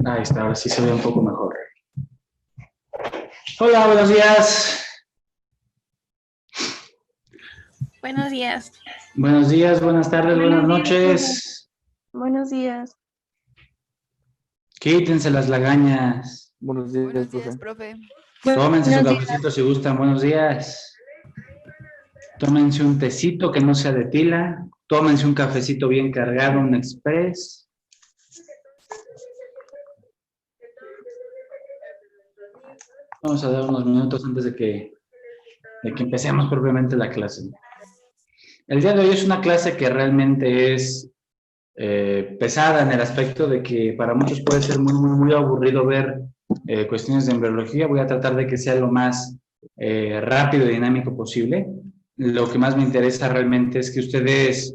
Ahí está, ahora sí se ve un poco mejor. Hola, buenos días. Buenos días. Buenos días, buenas tardes, buenas noches. Buenos días. Quítense las lagañas. Buenos días, Profe. Tómense su cafecito si gustan. Buenos días. Tómense un tecito que no sea de tila. Tómense un cafecito bien cargado, un express. Vamos a dar unos minutos antes de que empecemos propiamente la clase. El día de hoy es una clase que realmente es pesada en el aspecto de que para muchos puede ser muy aburrido ver cuestiones de embriología. Voy a tratar de que sea lo más rápido y dinámico posible. Lo que más me interesa realmente es que ustedes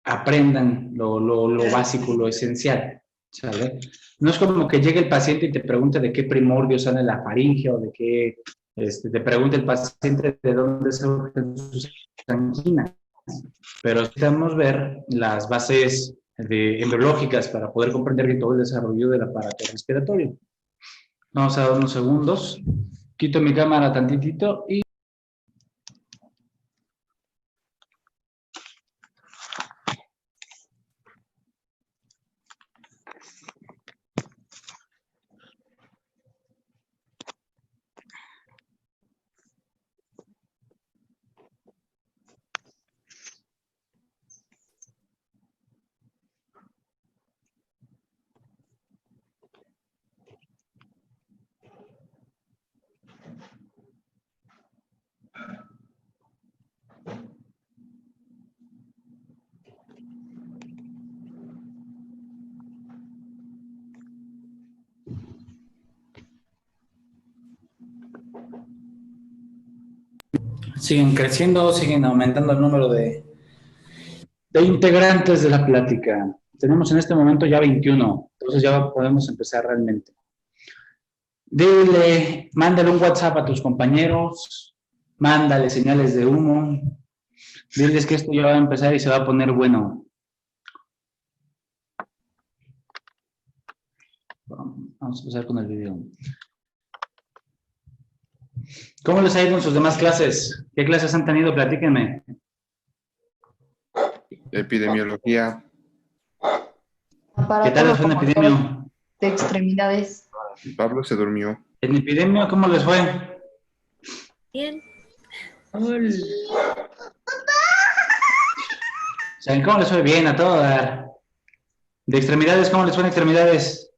aprendan lo básico, lo esencial, ¿sale? No es como que llegue el paciente y te pregunte de qué primordio sale la faringe o de qué, te pregunte el paciente de dónde surgen sus anginas. Pero necesitamos ver las bases embriológicas para poder comprender bien todo el desarrollo del aparato respiratorio. Vamos a dar unos segundos. Quito mi cámara tantitito y... Siguen creciendo, siguen aumentando el número de integrantes de la plática. Tenemos en este momento ya 21, entonces ya podemos empezar realmente. Dile, mándale un WhatsApp a tus compañeros, mándale señales de humo, diles que esto ya va a empezar y se va a poner bueno. Vamos a empezar con el video. ¿Cómo les ha ido en sus demás clases? ¿Qué clases han tenido? Platíquenme. Epidemiología. ¿Qué tal les fue en epidemia? De extremidades. Pablo se durmió. ¿En epidemia cómo les fue? Bien. ¿Saben cómo les fue? Bien, a todo dar. ¿De extremidades cómo les fue en extremidades?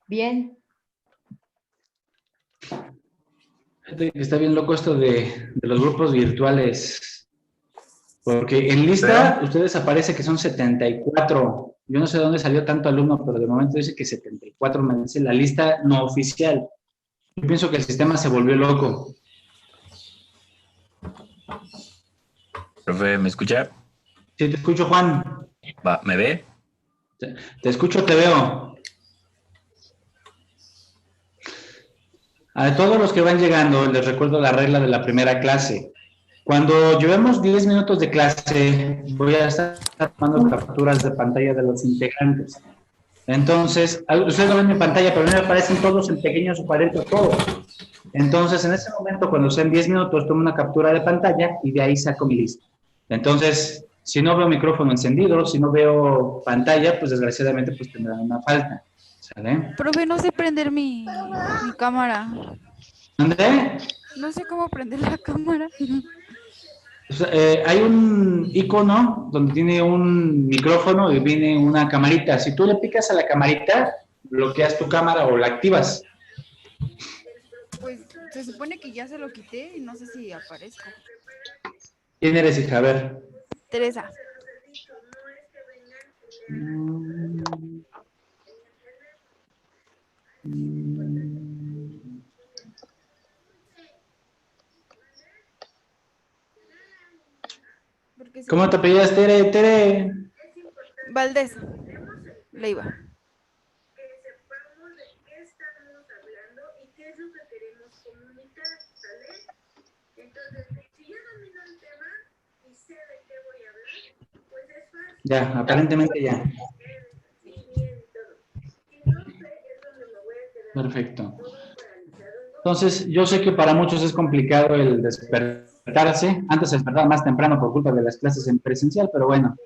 Bien. Fíjate que está bien loco esto de los grupos virtuales. Porque en lista ustedes aparece que son 74. Yo no sé de dónde salió tanto alumno, pero de momento dice que 74 me dice la lista no oficial. Yo pienso que el sistema se volvió loco. Profe, ¿me escucha? Sí, te escucho, Juan. Va, ¿me ve? Te escucho, te veo. A todos los que van llegando, les recuerdo la regla de la primera clase. Cuando llevemos 10 minutos de clase, voy a estar tomando capturas de pantalla de los integrantes. Entonces, ustedes no ven mi pantalla, pero a mí me aparecen todos en pequeño aparento todos. Entonces, en ese momento, cuando sean 10 minutos, tomo una captura de pantalla y de ahí saco mi lista. Entonces, si no veo micrófono encendido, si no veo pantalla, pues desgraciadamente pues tendrán una falta. ¿Sale? Profe, no sé prender mi cámara. ¿Dónde? No sé cómo prender la cámara. Hay un icono donde tiene un micrófono y viene una camarita. Si tú le picas a la camarita, bloqueas tu cámara o la activas. Pues se supone que ya se lo quité y no sé si aparezco. ¿Quién eres, hija? A ver. Teresa. Porque sí. ¿Cómo te apellidas, Tere? Tere. Valdés. Leiva. Ya, aparentemente ya. Perfecto. Entonces, yo sé que para muchos es complicado el despertarse. Antes se despertaba más temprano por culpa de las clases en presencial, pero bueno,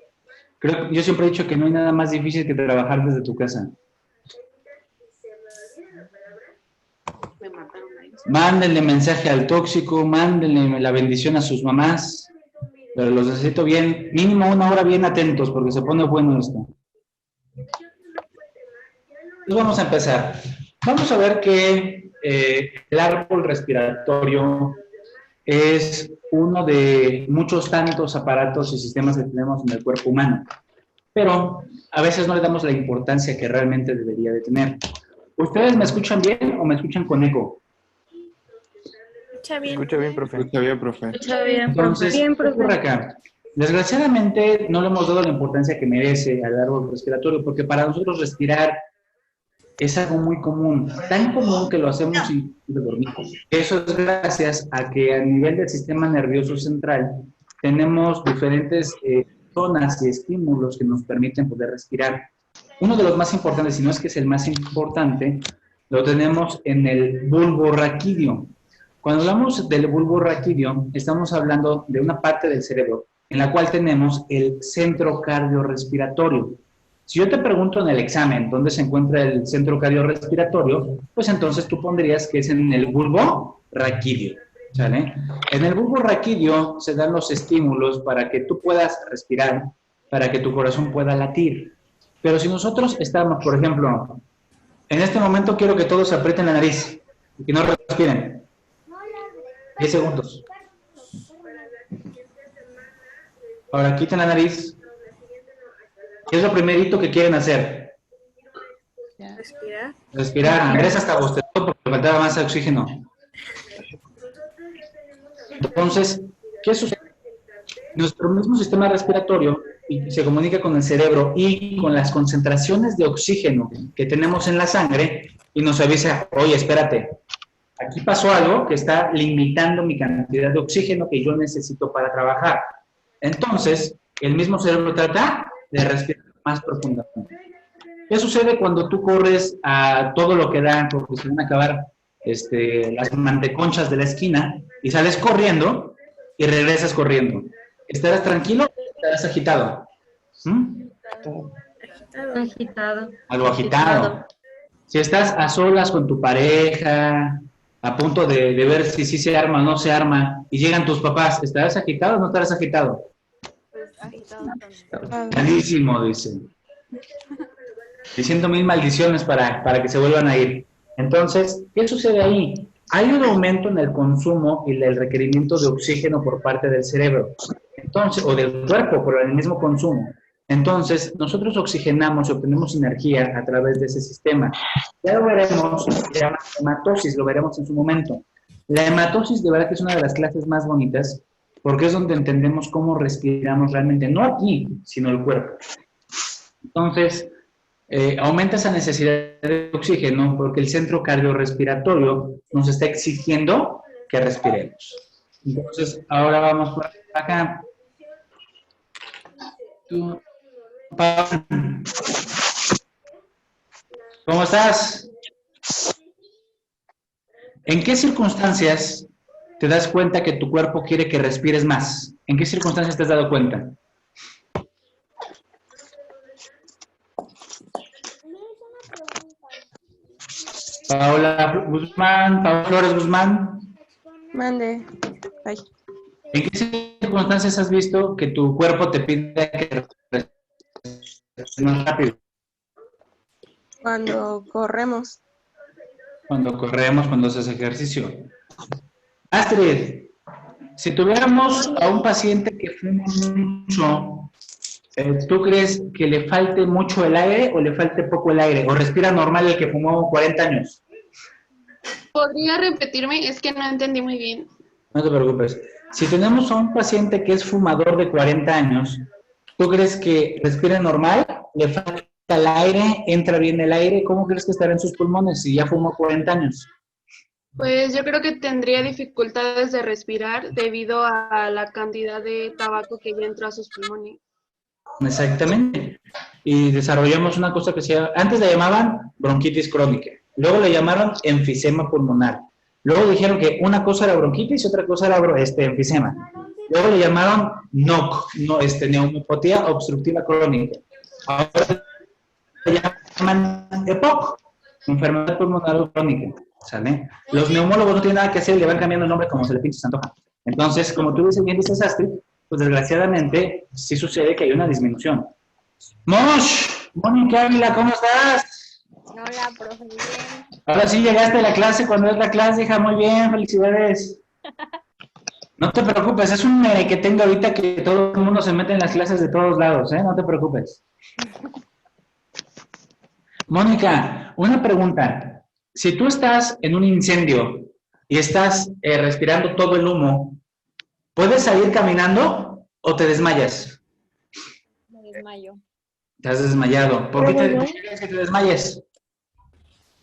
yo siempre he dicho que no hay nada más difícil que trabajar desde tu casa. Mándenle mensaje al tóxico, mándenle la bendición a sus mamás, pero los necesito bien, mínimo 1 hora bien atentos, porque se pone bueno esto. Entonces vamos a empezar. Vamos a ver que el árbol respiratorio es uno de muchos tantos aparatos y sistemas que tenemos en el cuerpo humano, pero a veces no le damos la importancia que realmente debería de tener. ¿Ustedes me escuchan bien o me escuchan con eco? Escucha bien. Escucha bien, profe. Escucha bien, profe. Escucha bien, Entonces, profe. Bien, ¿qué ocurre acá? Desgraciadamente no le hemos dado la importancia que merece al árbol respiratorio, porque para nosotros respirar es algo muy común, tan común que lo hacemos y dormimos. Eso es gracias a que a nivel del sistema nervioso central tenemos diferentes zonas y estímulos que nos permiten poder respirar. Uno de los más importantes, si no es que es el más importante, lo tenemos en el bulbo raquídeo. Cuando hablamos del bulbo raquídeo, estamos hablando de una parte del cerebro en la cual tenemos el centro cardiorrespiratorio. Si yo te pregunto en el examen dónde se encuentra el centro cardiorrespiratorio, pues entonces tú pondrías que es en el bulbo raquídeo, ¿sale? En el bulbo raquídeo se dan los estímulos para que tú puedas respirar, para que tu corazón pueda latir. Pero si nosotros estamos, por ejemplo, en este momento quiero que todos aprieten la nariz y que no respiren. 10 segundos. Ahora quiten la nariz. ¿Qué es lo primerito que quieren hacer? Respirar. Respirar. Eres hasta bostezó porque faltaba más oxígeno. Entonces, ¿qué sucede? Nuestro mismo sistema respiratorio se comunica con el cerebro y con las concentraciones de oxígeno que tenemos en la sangre y nos avisa, oye, espérate, aquí pasó algo que está limitando mi cantidad de oxígeno que yo necesito para trabajar. Entonces, el mismo cerebro trata de respirar más profundamente. ¿Qué sucede cuando tú corres a todo lo que da, porque se van a acabar las manteconchas de la esquina, y sales corriendo y regresas corriendo? ¿Estarás tranquilo o estarás agitado? Agitado. Algo agitado. Si estás a solas con tu pareja, a punto de ver si sí se arma o no se arma, y llegan tus papás, ¿estarás agitado o no estarás agitado? Pues agitado también. Malísimo, dice. Diciendo 1000 maldiciones para que se vuelvan a ir. Entonces, ¿qué sucede ahí? Hay un aumento en el consumo y el requerimiento de oxígeno por parte del cerebro, entonces, o del cuerpo por el mismo consumo. Entonces, nosotros oxigenamos y obtenemos energía a través de ese sistema. Ya lo veremos, se llama hematosis, lo veremos en su momento. La hematosis, de verdad que es una de las clases más bonitas, porque es donde entendemos cómo respiramos realmente, no aquí, sino el cuerpo. Entonces, aumenta esa necesidad de oxígeno porque el centro cardiorrespiratorio nos está exigiendo que respiremos. Entonces, ahora vamos por acá. ¿Cómo estás? ¿En qué circunstancias te das cuenta que tu cuerpo quiere que respires más? ¿En qué circunstancias te has dado cuenta? Paola Guzmán, Paola Flores Guzmán. Mande. Ay. ¿En qué circunstancias has visto que tu cuerpo te pide que respires más rápido? Cuando corremos. Cuando corremos, cuando haces ejercicio. Astrid, si tuviéramos a un paciente que fuma mucho, ¿tú crees que le falte mucho el aire o le falte poco el aire? ¿O respira normal el que fumó 40 años? ¿Podría repetirme? Es que no entendí muy bien. No te preocupes. Si tenemos a un paciente que es fumador de 40 años, ¿tú crees que respira normal? ¿Le falta el aire? ¿Entra bien el aire? ¿Cómo crees que estará en sus pulmones si ya fumó 40 años? Pues yo creo que tendría dificultades de respirar debido a la cantidad de tabaco que ya entró a sus pulmones. Exactamente. Y desarrollamos una cosa que se llama, antes le llamaban bronquitis crónica, luego le llamaron enfisema pulmonar, luego dijeron que una cosa era bronquitis y otra cosa era enfisema, luego le llamaron NOC, neumopatía obstructiva crónica, ahora le llaman EPOC, enfermedad pulmonar crónica, ¿sale? Los neumólogos no tienen nada que hacer y le van cambiando el nombre como se le pinche se antoja. Entonces, como tú dices bien, dices Astrid, pues desgraciadamente sí sucede que hay una disminución. Mónica Ávila, ¿cómo estás? Hola, profe, bien. Ahora sí llegaste a la clase cuando es la clase, hija, muy bien, felicidades. No te preocupes, es un que tengo ahorita que todo el mundo se mete en las clases de todos lados, ¿eh? No te preocupes. Mónica, una pregunta. Si tú estás en un incendio y estás respirando todo el humo, ¿puedes salir caminando o te desmayas? Me desmayo. Te has desmayado. ¿Por qué crees que te desmayes?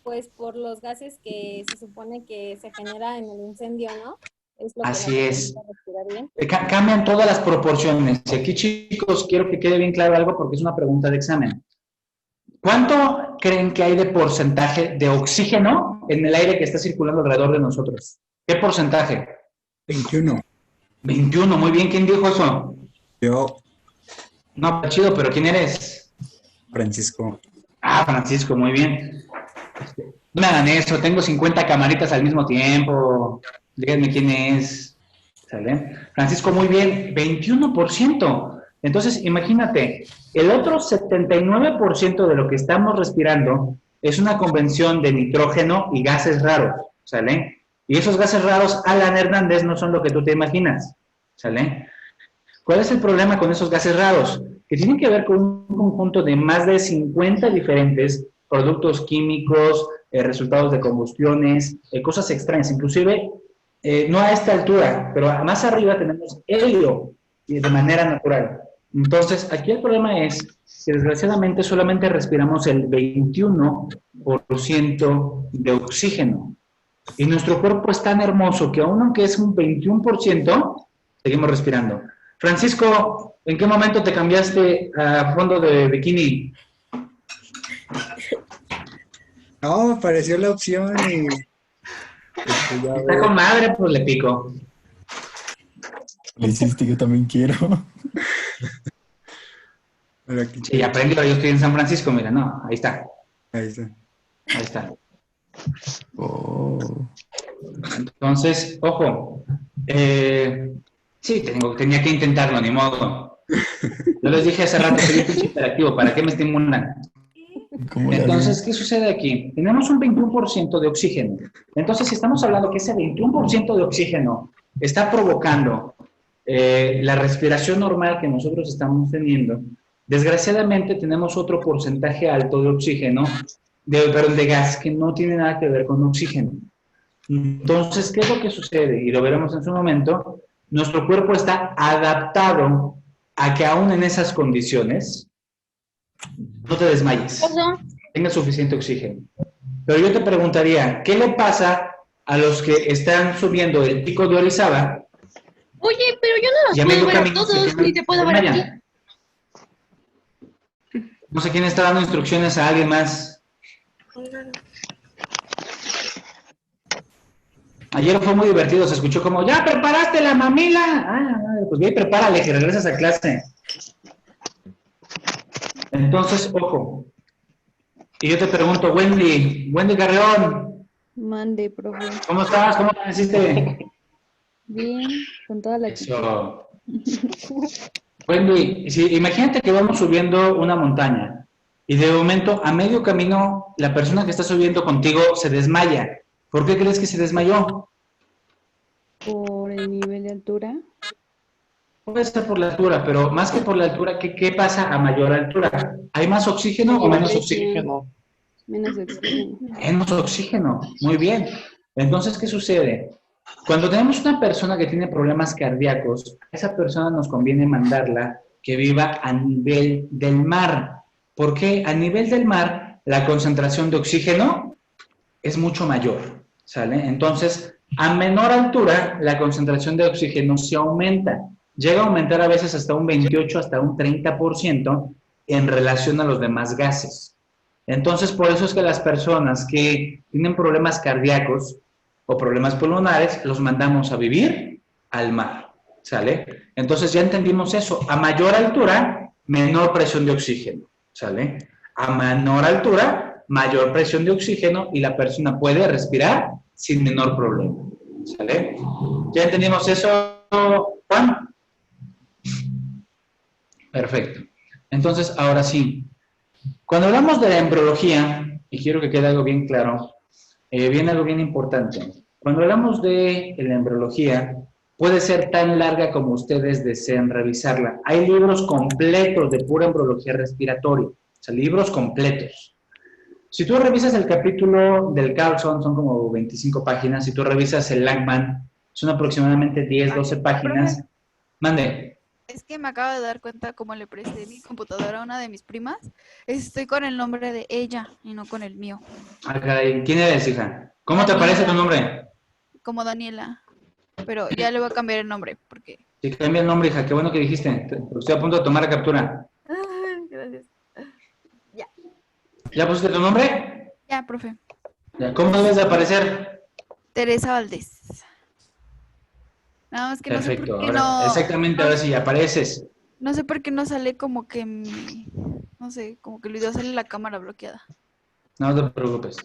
Pues por los gases que se supone que se genera en el incendio, ¿no? Es lo que Así no es. permite respirar bien. Cambian todas las proporciones. Y aquí, chicos, quiero que quede bien claro algo porque es una pregunta de examen. ¿Cuánto creen que hay de porcentaje de oxígeno en el aire que está circulando alrededor de nosotros? ¿Qué porcentaje? 21. 21, muy bien. ¿Quién dijo eso? Yo, No, chido, pero ¿quién eres? Francisco. Ah, Francisco, muy bien. No me hagan eso, tengo 50 camaritas al mismo tiempo. Díganme quién es. ¿Sale? Francisco, muy bien, 21%. Entonces, imagínate, el otro 79% de lo que estamos respirando es una convención de nitrógeno y gases raros, ¿sale? Y esos gases raros, Alan Hernández, no son lo que tú te imaginas, ¿sale? ¿Cuál es el problema con esos gases raros? Que tienen que ver con un conjunto de más de 50 diferentes productos químicos, resultados de combustiones, cosas extrañas, inclusive no a esta altura, pero más arriba tenemos helio de manera natural. Entonces, aquí el problema es que desgraciadamente solamente respiramos el 21% de oxígeno. Y nuestro cuerpo es tan hermoso que aun aunque es un 21%, seguimos respirando. Francisco, ¿en qué momento te cambiaste a fondo de bikini? No, apareció la opción y... Está con madre, pues le pico. Le hiciste, yo también quiero. Sí, aprendió, yo estoy en San Francisco, mira, no, ahí está. Ahí está. Ahí está. Oh. Entonces, ojo, sí, tenía que intentarlo, ni modo. Yo les dije hace rato, soy un interactivo, ¿para qué me estimulan? Entonces, ¿qué sucede aquí? Tenemos un 21% de oxígeno. Entonces, si estamos hablando que ese 21% de oxígeno está provocando la respiración normal que nosotros estamos teniendo, desgraciadamente tenemos otro porcentaje alto de oxígeno, de gas que no tiene nada que ver con oxígeno. Entonces, ¿qué es lo que sucede? Y lo veremos en su momento. Nuestro cuerpo está adaptado a que aún en esas condiciones no te desmayes, tenga suficiente oxígeno. Pero yo te preguntaría, ¿qué le pasa a los que están subiendo el pico de Orizaba? Oye, pero yo no los puedo ver a todos, ni te puedo ver a ti. No sé quién está dando instrucciones a alguien más. Ayer fue muy divertido, se escuchó como, ¿ya preparaste la mamila? Ah, pues ve y prepárale que regresas a clase. Entonces, ojo. Y yo te pregunto, Wendy Carreón. Mande, profe. ¿Cómo estás? ¿Cómo te hiciste? Bien, con toda la Eso. Wendy, imagínate que vamos subiendo una montaña y de momento, a medio camino, la persona que está subiendo contigo se desmaya. ¿Por qué crees que se desmayó? Por el nivel de altura. Puede ser por la altura, pero más que por la altura, ¿qué pasa a mayor altura? ¿Hay más oxígeno o menos oxígeno? Menos oxígeno. Menos oxígeno, muy bien. Entonces, ¿qué sucede? Cuando tenemos una persona que tiene problemas cardíacos, a esa persona nos conviene mandarla que viva a nivel del mar. ¿Por qué? A nivel del mar, la concentración de oxígeno es mucho mayor, ¿sale? Entonces, a menor altura, la concentración de oxígeno se aumenta. Llega a aumentar a veces hasta un 28, hasta un 30% en relación a los demás gases. Entonces, por eso es que las personas que tienen problemas cardíacos o problemas pulmonares, los mandamos a vivir al mar, ¿sale? Entonces, ya entendimos eso. A mayor altura, menor presión de oxígeno, ¿sale? A menor altura, mayor presión de oxígeno y la persona puede respirar sin menor problema, ¿sale? ¿Ya entendimos eso, Juan? Perfecto. Entonces, ahora sí. Cuando hablamos de la embriología, y quiero que quede algo bien claro, viene algo bien importante. Cuando hablamos de la embriología, puede ser tan larga como ustedes deseen revisarla. Hay libros completos de pura embriología respiratoria, o sea, libros completos. Si tú revisas el capítulo del Carlson, son como 25 páginas. Si tú revisas el Langman, son aproximadamente 10, 12 páginas. Mande. Es que me acabo de dar cuenta cómo le presté mi computadora a una de mis primas. Estoy con el nombre de ella y no con el mío. Acá, ¿quién eres, hija? ¿Cómo te aparece tu nombre? Como Daniela. Pero ya le voy a cambiar el nombre porque... Sí, cambia el nombre, hija. Qué bueno que dijiste. Estoy a punto de tomar la captura. Gracias. ¿Ya pusiste tu nombre? Ya, profe. Ya, ¿cómo debes de aparecer? Teresa Valdés. Nada más que Perfecto. no sé por qué Ahora, no... exactamente, ahora sí, apareces. No sé por qué no sale como que no sé, como que el video sale la cámara bloqueada. No te preocupes.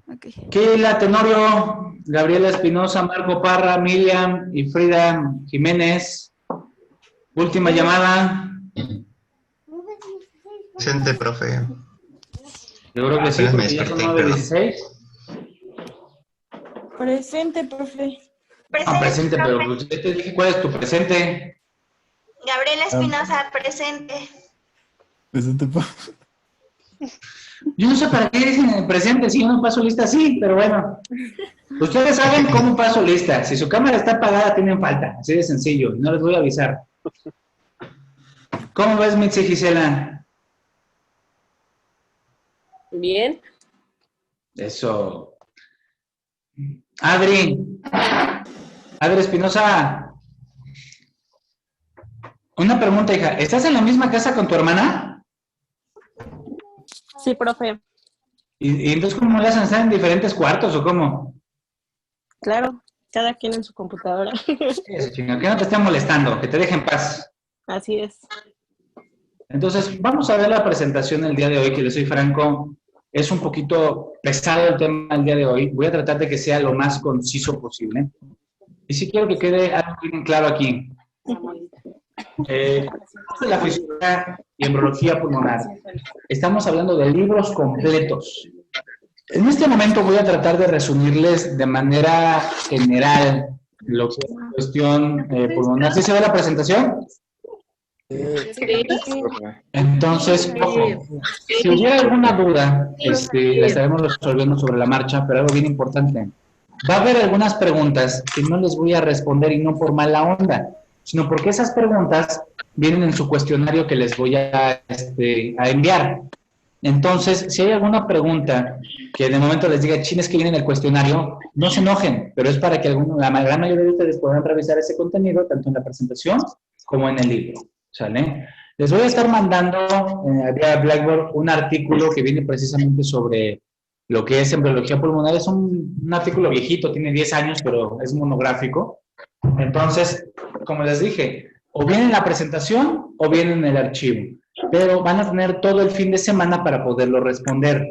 Ok. Keila Tenorio, Gabriela Espinosa, Marco Parra, Miriam y Frida Jiménez. Última llamada. Presente, profe. Yo creo que sí, Apenas me porque ya son desperté, 9:16. Presente, profe. Ah, presente, pero yo te dije cuál es tu presente. Gabriela Espinosa, presente. Presente, Yo no sé para qué dicen el presente, si yo no paso lista así, pero bueno. Ustedes saben cómo paso lista. Si su cámara está apagada, tienen falta. Así de sencillo, y no les voy a avisar. ¿Cómo ves, Mitzi Gisela? Bien. Eso. Adri Espinosa. Una pregunta, hija. ¿Estás en la misma casa con tu hermana? Sí, profe. ¿Y entonces cómo le hacen? ¿Están en diferentes cuartos o cómo? Claro, cada quien en su computadora. Eso, chinga, que no te estén molestando, que te dejen paz. Así es. Entonces, vamos a ver la presentación el día de hoy, que les soy franco, es un poquito pesado el tema el día de hoy. Voy a tratar de que sea lo más conciso posible. Y sí quiero que quede algo bien claro aquí. La fisiología y embriología pulmonar. Estamos hablando de libros completos. En este momento voy a tratar de resumirles de manera general lo que es la cuestión pulmonar. ¿Sí se ve la presentación? Entonces, ojo, si hubiera alguna duda, la estaremos resolviendo sobre la marcha, pero algo bien importante. Va a haber algunas preguntas que no les voy a responder y no por mala onda, sino porque esas preguntas vienen en su cuestionario que les voy a enviar. Entonces, si hay alguna pregunta que de momento les diga, chin, es que viene en el cuestionario, no se enojen, pero es para que la gran mayoría de ustedes puedan revisar ese contenido, tanto en la presentación como en el libro, ¿sale? Les voy a estar mandando vía Blackboard un artículo que viene precisamente sobre lo que es embriología pulmonar. Es un artículo viejito, tiene 10 años, pero es monográfico. Entonces, como les dije, o bien en la presentación o bien en el archivo, pero van a tener todo el fin de semana para poderlo responder.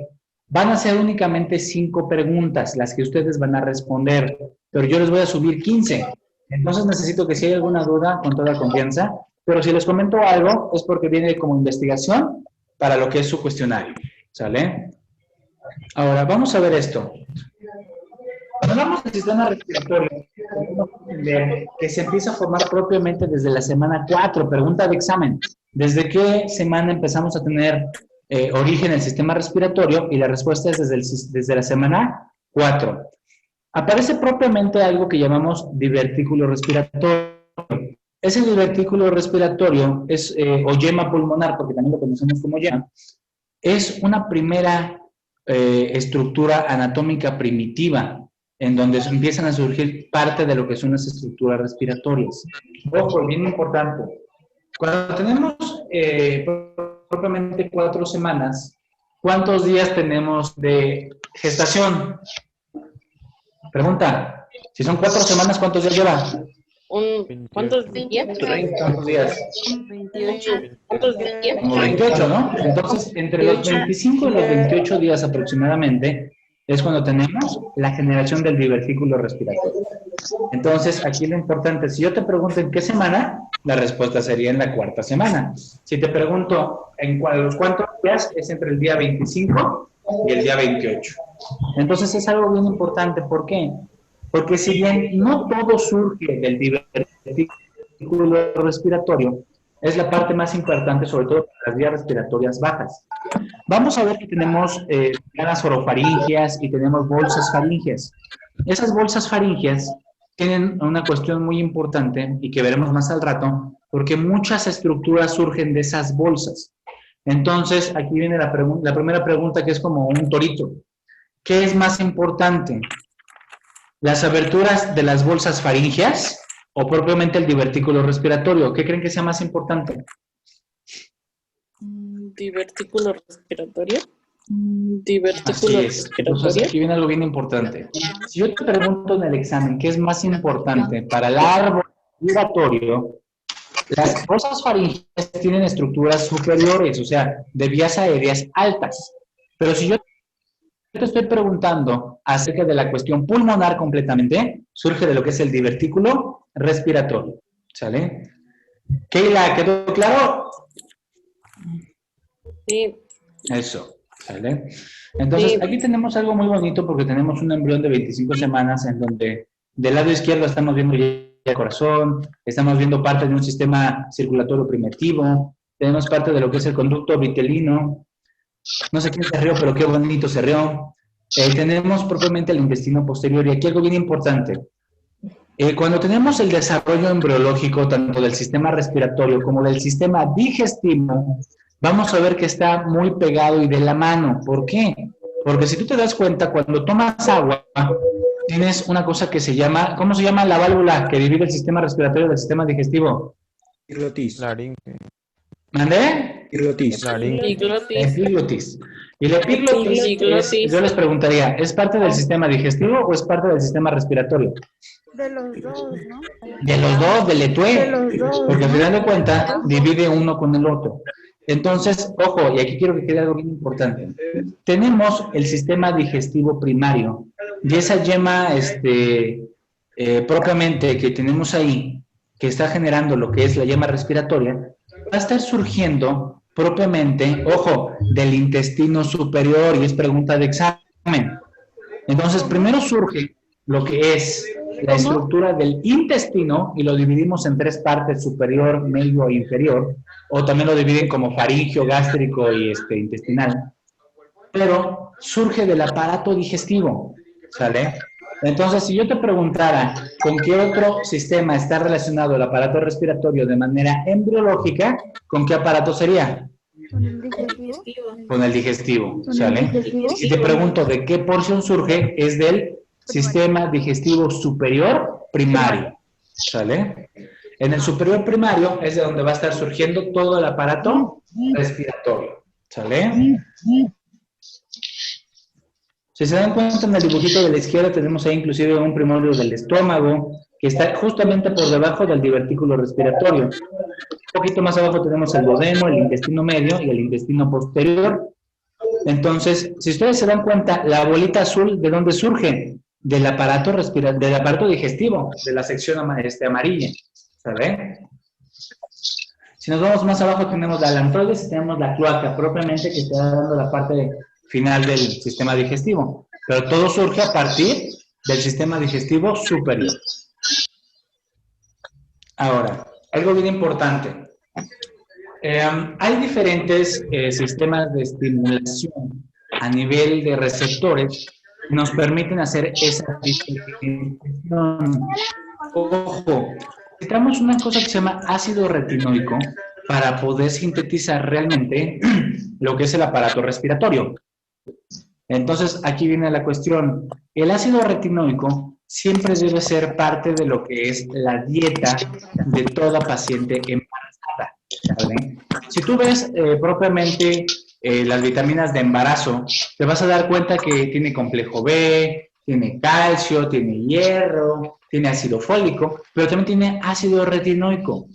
Van a ser únicamente 5 preguntas las que ustedes van a responder, pero yo les voy a subir 15. Entonces necesito que si hay alguna duda, con toda confianza, pero si les comento algo, es porque viene como investigación para lo que es su cuestionario, ¿sale? Ahora, vamos a ver esto. Cuando hablamos del sistema respiratorio, tenemos que entender que se empieza a formar propiamente desde la semana 4, pregunta de examen. ¿Desde qué semana empezamos a tener origen el sistema respiratorio? Y la respuesta es desde la semana 4. aparece propiamente algo que llamamos divertículo respiratorio. Ese divertículo respiratorio es, o yema pulmonar, porque también lo conocemos como yema, es una primera estructura anatómica primitiva, en donde empiezan a surgir parte de lo que son las estructuras respiratorias. Ojo, bien importante. Cuando tenemos propiamente 4 semanas, ¿cuántos días tenemos de gestación? Pregunta. Si son 4 semanas, ¿cuántos días lleva? ¿Cuántos días? 30 días. 28. ¿Cuántos días? Como 28, ¿no? Entonces, entre los 25 y los 28 días aproximadamente es cuando tenemos la generación del divertículo respiratorio. Entonces, aquí lo importante, si yo te pregunto en qué semana, la respuesta sería en la 4ª semana. Si te pregunto en los cuántos días, es entre el día 25 y el día 28. Entonces, es algo bien importante. ¿Por qué? Porque si bien no todo surge del divertículo respiratorio, es la parte más importante, sobre todo para las vías respiratorias bajas. Vamos a ver que tenemos ganas orofaringeas y tenemos bolsas faríngeas. Esas bolsas faríngeas tienen una cuestión muy importante y que veremos más al rato, porque muchas estructuras surgen de esas bolsas. Entonces, aquí viene la primera pregunta, que es como un torito. ¿Qué es más importante? ¿Las aberturas de las bolsas faríngeas o propiamente el divertículo respiratorio? ¿Qué creen que sea más importante? ¿Divertículo respiratorio? ¿Divertículo Así es. respiratorio? Entonces, aquí viene algo bien importante. Si yo te pregunto en el examen qué es más importante para el árbol respiratorio, las bolsas faríngeas tienen estructuras superiores, o sea, de vías aéreas altas. Pero si yo te estoy preguntando acerca de la cuestión pulmonar completamente, surge de lo que es el divertículo respiratorio. ¿Sale? Keila, ¿quedó claro? Sí. Eso, ¿sale? Entonces, aquí tenemos algo muy bonito porque tenemos un embrión de 25 semanas en donde del lado izquierdo estamos viendo ya el corazón, estamos viendo parte de un sistema circulatorio primitivo, tenemos parte de lo que es el conducto vitelino. No sé quién se rió, pero qué bonito se rió. Tenemos propiamente el intestino posterior y aquí algo bien importante. Cuando tenemos el desarrollo embriológico tanto del sistema respiratorio como del sistema digestivo, vamos a ver que está muy pegado y de la mano. ¿Por qué? Porque si tú te das cuenta, cuando tomas agua, tienes una cosa que se llama, ¿cómo se llama la válvula que divide el sistema respiratorio del sistema digestivo? Epiglotis. ¿Mandé? Epiglotis. Epiglotis. Y la epiglotis, yo les preguntaría, ¿es parte del sistema digestivo o es parte del sistema respiratorio? De los dos, ¿no? De los dos, del etue. De los dos. Porque al final de cuentas, divide uno con el otro. Entonces, ojo, y aquí quiero que quede algo bien importante. Tenemos el sistema digestivo primario. Y esa yema, propiamente que tenemos ahí, que está generando lo que es la yema respiratoria, va a estar surgiendo propiamente, ojo, del intestino superior, y es pregunta de examen. Entonces, primero surge lo que es la estructura del intestino, y lo dividimos en 3 partes, superior, medio e inferior, o también lo dividen como faringio, gástrico y intestinal. Pero surge del aparato digestivo, ¿sale? Entonces, si yo te preguntara con qué otro sistema está relacionado el aparato respiratorio de manera embriológica, ¿con qué aparato sería? ¿Con el digestivo? Con el digestivo, ¿sale? digestivo? Si te pregunto de qué porción surge, es del sistema digestivo superior primario, ¿sale? En el superior primario es de donde va a estar surgiendo todo el aparato respiratorio, ¿sale? Si se dan cuenta, en el dibujito de la izquierda tenemos ahí inclusive un primorio del estómago que está justamente por debajo del divertículo respiratorio. Un poquito más abajo tenemos el duodeno, el intestino medio y el intestino posterior. Entonces, si ustedes se dan cuenta, la bolita azul, ¿de dónde surge? Del aparato digestivo, de la sección amarilla, ¿sabe? Si nos vamos más abajo tenemos la alantoides y tenemos la cloaca propiamente que está dando la parte final del sistema digestivo. Pero todo surge a partir del sistema digestivo superior. Ahora, algo bien importante. Hay diferentes sistemas de estimulación a nivel de receptores nos permiten hacer esa distinción. Ojo, necesitamos una cosa que se llama ácido retinoico para poder sintetizar realmente lo que es el aparato respiratorio. Entonces, aquí viene la cuestión. El ácido retinoico siempre debe ser parte de lo que es la dieta de toda paciente embarazada, ¿vale? Si tú ves propiamente las vitaminas de embarazo, te vas a dar cuenta que tiene complejo B, tiene calcio, tiene hierro, tiene ácido fólico, pero también tiene ácido retinoico.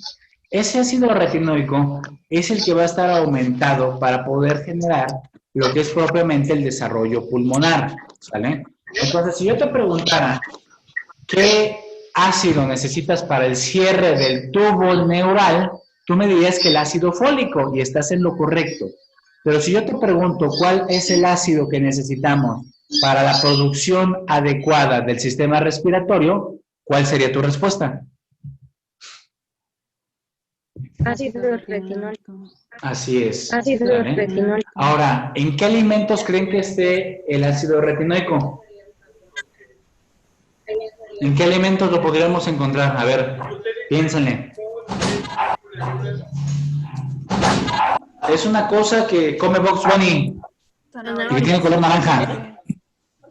Ese ácido retinoico es el que va a estar aumentado para poder generar lo que es propiamente el desarrollo pulmonar, ¿sale? Entonces, si yo te preguntara qué ácido necesitas para el cierre del tubo neural, tú me dirías que el ácido fólico, y estás en lo correcto. Pero si yo te pregunto cuál es el ácido que necesitamos para la producción adecuada del sistema respiratorio, ¿cuál sería tu respuesta? Ácido retinólico. Así es. Ácido ¿vale? retinólico. Ahora, ¿en qué alimentos creen que esté el ácido retinoico? ¿En qué alimentos lo podríamos encontrar? A ver, piénsenle. Es una cosa que come Bugs Bunny y que tiene color naranja.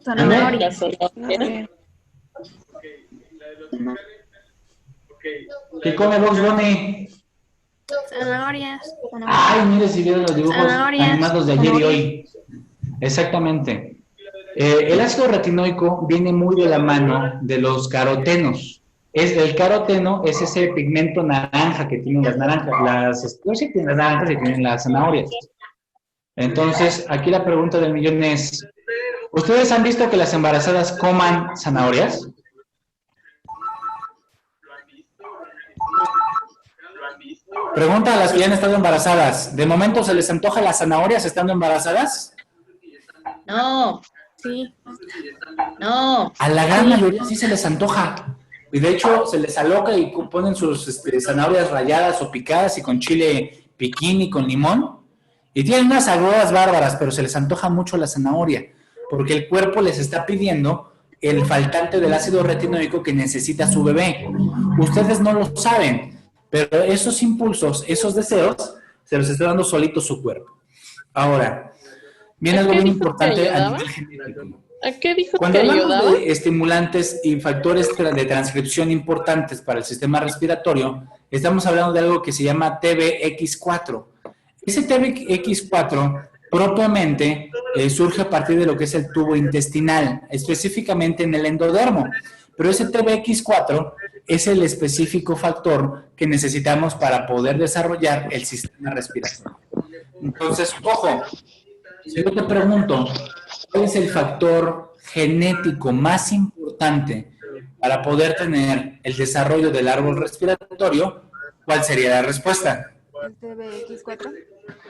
Zanahoria. ¿Qué come Bugs Bunny? Zanahorias. Ay, mire si vieron los dibujos Zanahorias. animados de ayer y hoy. Exactamente. El ácido retinoico viene muy de la mano de los carotenos. El caroteno es ese pigmento naranja que tienen las naranjas, tienen las naranjas y tienen las zanahorias. Entonces, aquí la pregunta del millón es, ¿ustedes han visto que las embarazadas coman zanahorias? Pregunta a las que ya han estado embarazadas. ¿De momento se les antoja las zanahorias estando embarazadas? No. Sí. No. A la gran mayoría sí se les antoja. Y de hecho se les aloca y ponen sus zanahorias ralladas o picadas y con chile piquín y con limón. Y tienen unas agruras bárbaras, pero se les antoja mucho la zanahoria. Porque el cuerpo les está pidiendo el faltante del ácido retinoico que necesita su bebé. Ustedes no lo saben, pero esos impulsos, esos deseos, se los está dando solito su cuerpo. Ahora, viene algo bien importante a nivel genético. ¿A qué dijo Cuando que hablamos ayudaba? de estimulantes y factores de transcripción importantes para el sistema respiratorio, estamos hablando de algo que se llama TBX4. Ese TBX4 propiamente surge a partir de lo que es el tubo intestinal, específicamente en el endodermo. Pero ese TBX4 es el específico factor que necesitamos para poder desarrollar el sistema respiratorio. Entonces, ojo, si yo te pregunto, ¿cuál es el factor genético más importante para poder tener el desarrollo del árbol respiratorio? ¿Cuál sería la respuesta? ¿El TBX4?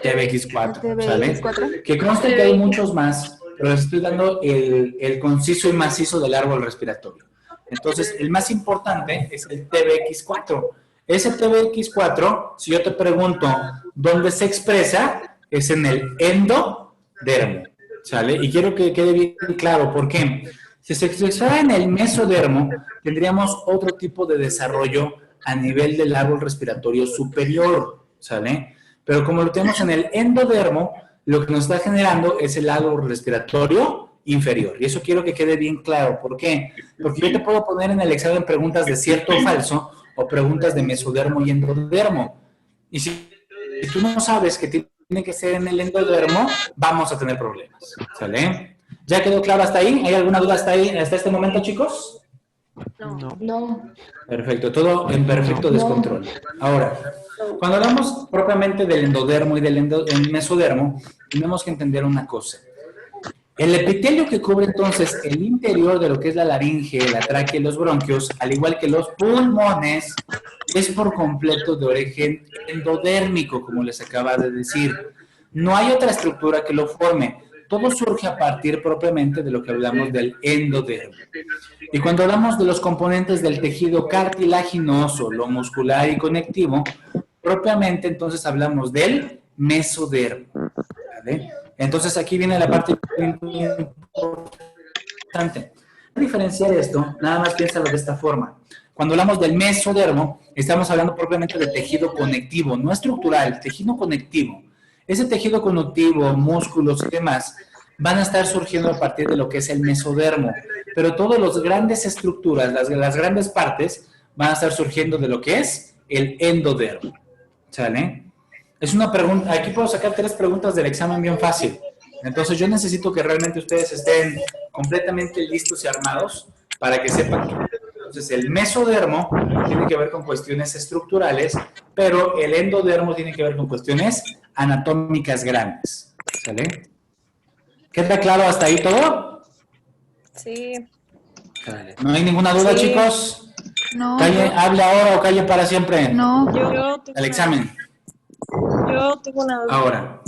TBX4, ¿sale? Que conste que hay muchos más, pero les estoy dando el conciso y macizo del árbol respiratorio. Entonces, el más importante es el TBX4. Ese TBX4, si yo te pregunto dónde se expresa, es en el endodermo, ¿sale? Y quiero que quede bien claro, ¿por qué? Si se expresara en el mesodermo, tendríamos otro tipo de desarrollo a nivel del árbol respiratorio superior, ¿sale? Pero como lo tenemos en el endodermo, lo que nos está generando es el árbol respiratorio inferior. Y eso quiero que quede bien claro. ¿Por qué? Porque yo te puedo poner en el examen preguntas de cierto o falso o preguntas de mesodermo y endodermo. Y si tú no sabes que tiene que ser en el endodermo, vamos a tener problemas, ¿sale? ¿Ya quedó claro hasta ahí? ¿Hay alguna duda hasta ahí, hasta este momento, chicos? No. Perfecto, todo en perfecto descontrol. Ahora, cuando hablamos propiamente del endodermo y del mesodermo, tenemos que entender una cosa. El epitelio que cubre entonces el interior de lo que es la laringe, la tráquea y los bronquios, al igual que los pulmones, es por completo de origen endodérmico, como les acaba de decir. No hay otra estructura que lo forme. Todo surge a partir propiamente de lo que hablamos del endodermo. Y cuando hablamos de los componentes del tejido cartilaginoso, lo muscular y conectivo, propiamente entonces hablamos del mesodermo, ¿vale? Entonces aquí viene la parte importante. Para diferenciar esto, nada más piénsalo de esta forma. Cuando hablamos del mesodermo, estamos hablando propiamente de tejido conectivo, no estructural, tejido conectivo. Ese tejido conectivo, músculos y demás, van a estar surgiendo a partir de lo que es el mesodermo. Pero todas las grandes estructuras, las grandes partes, van a estar surgiendo de lo que es el endodermo. ¿Sale? Es una pregunta, aquí puedo sacar 3 preguntas del examen bien fácil. Entonces yo necesito que realmente ustedes estén completamente listos y armados para que sepan que entonces el mesodermo tiene que ver con cuestiones estructurales, pero el endodermo tiene que ver con cuestiones anatómicas grandes. ¿Sale? ¿Queda claro hasta ahí todo? Sí. Vale. ¿No hay ninguna duda, Sí. chicos? No. Calle, ¿hable ahora o calle para siempre? No. El examen. Yo tengo una duda. Ahora,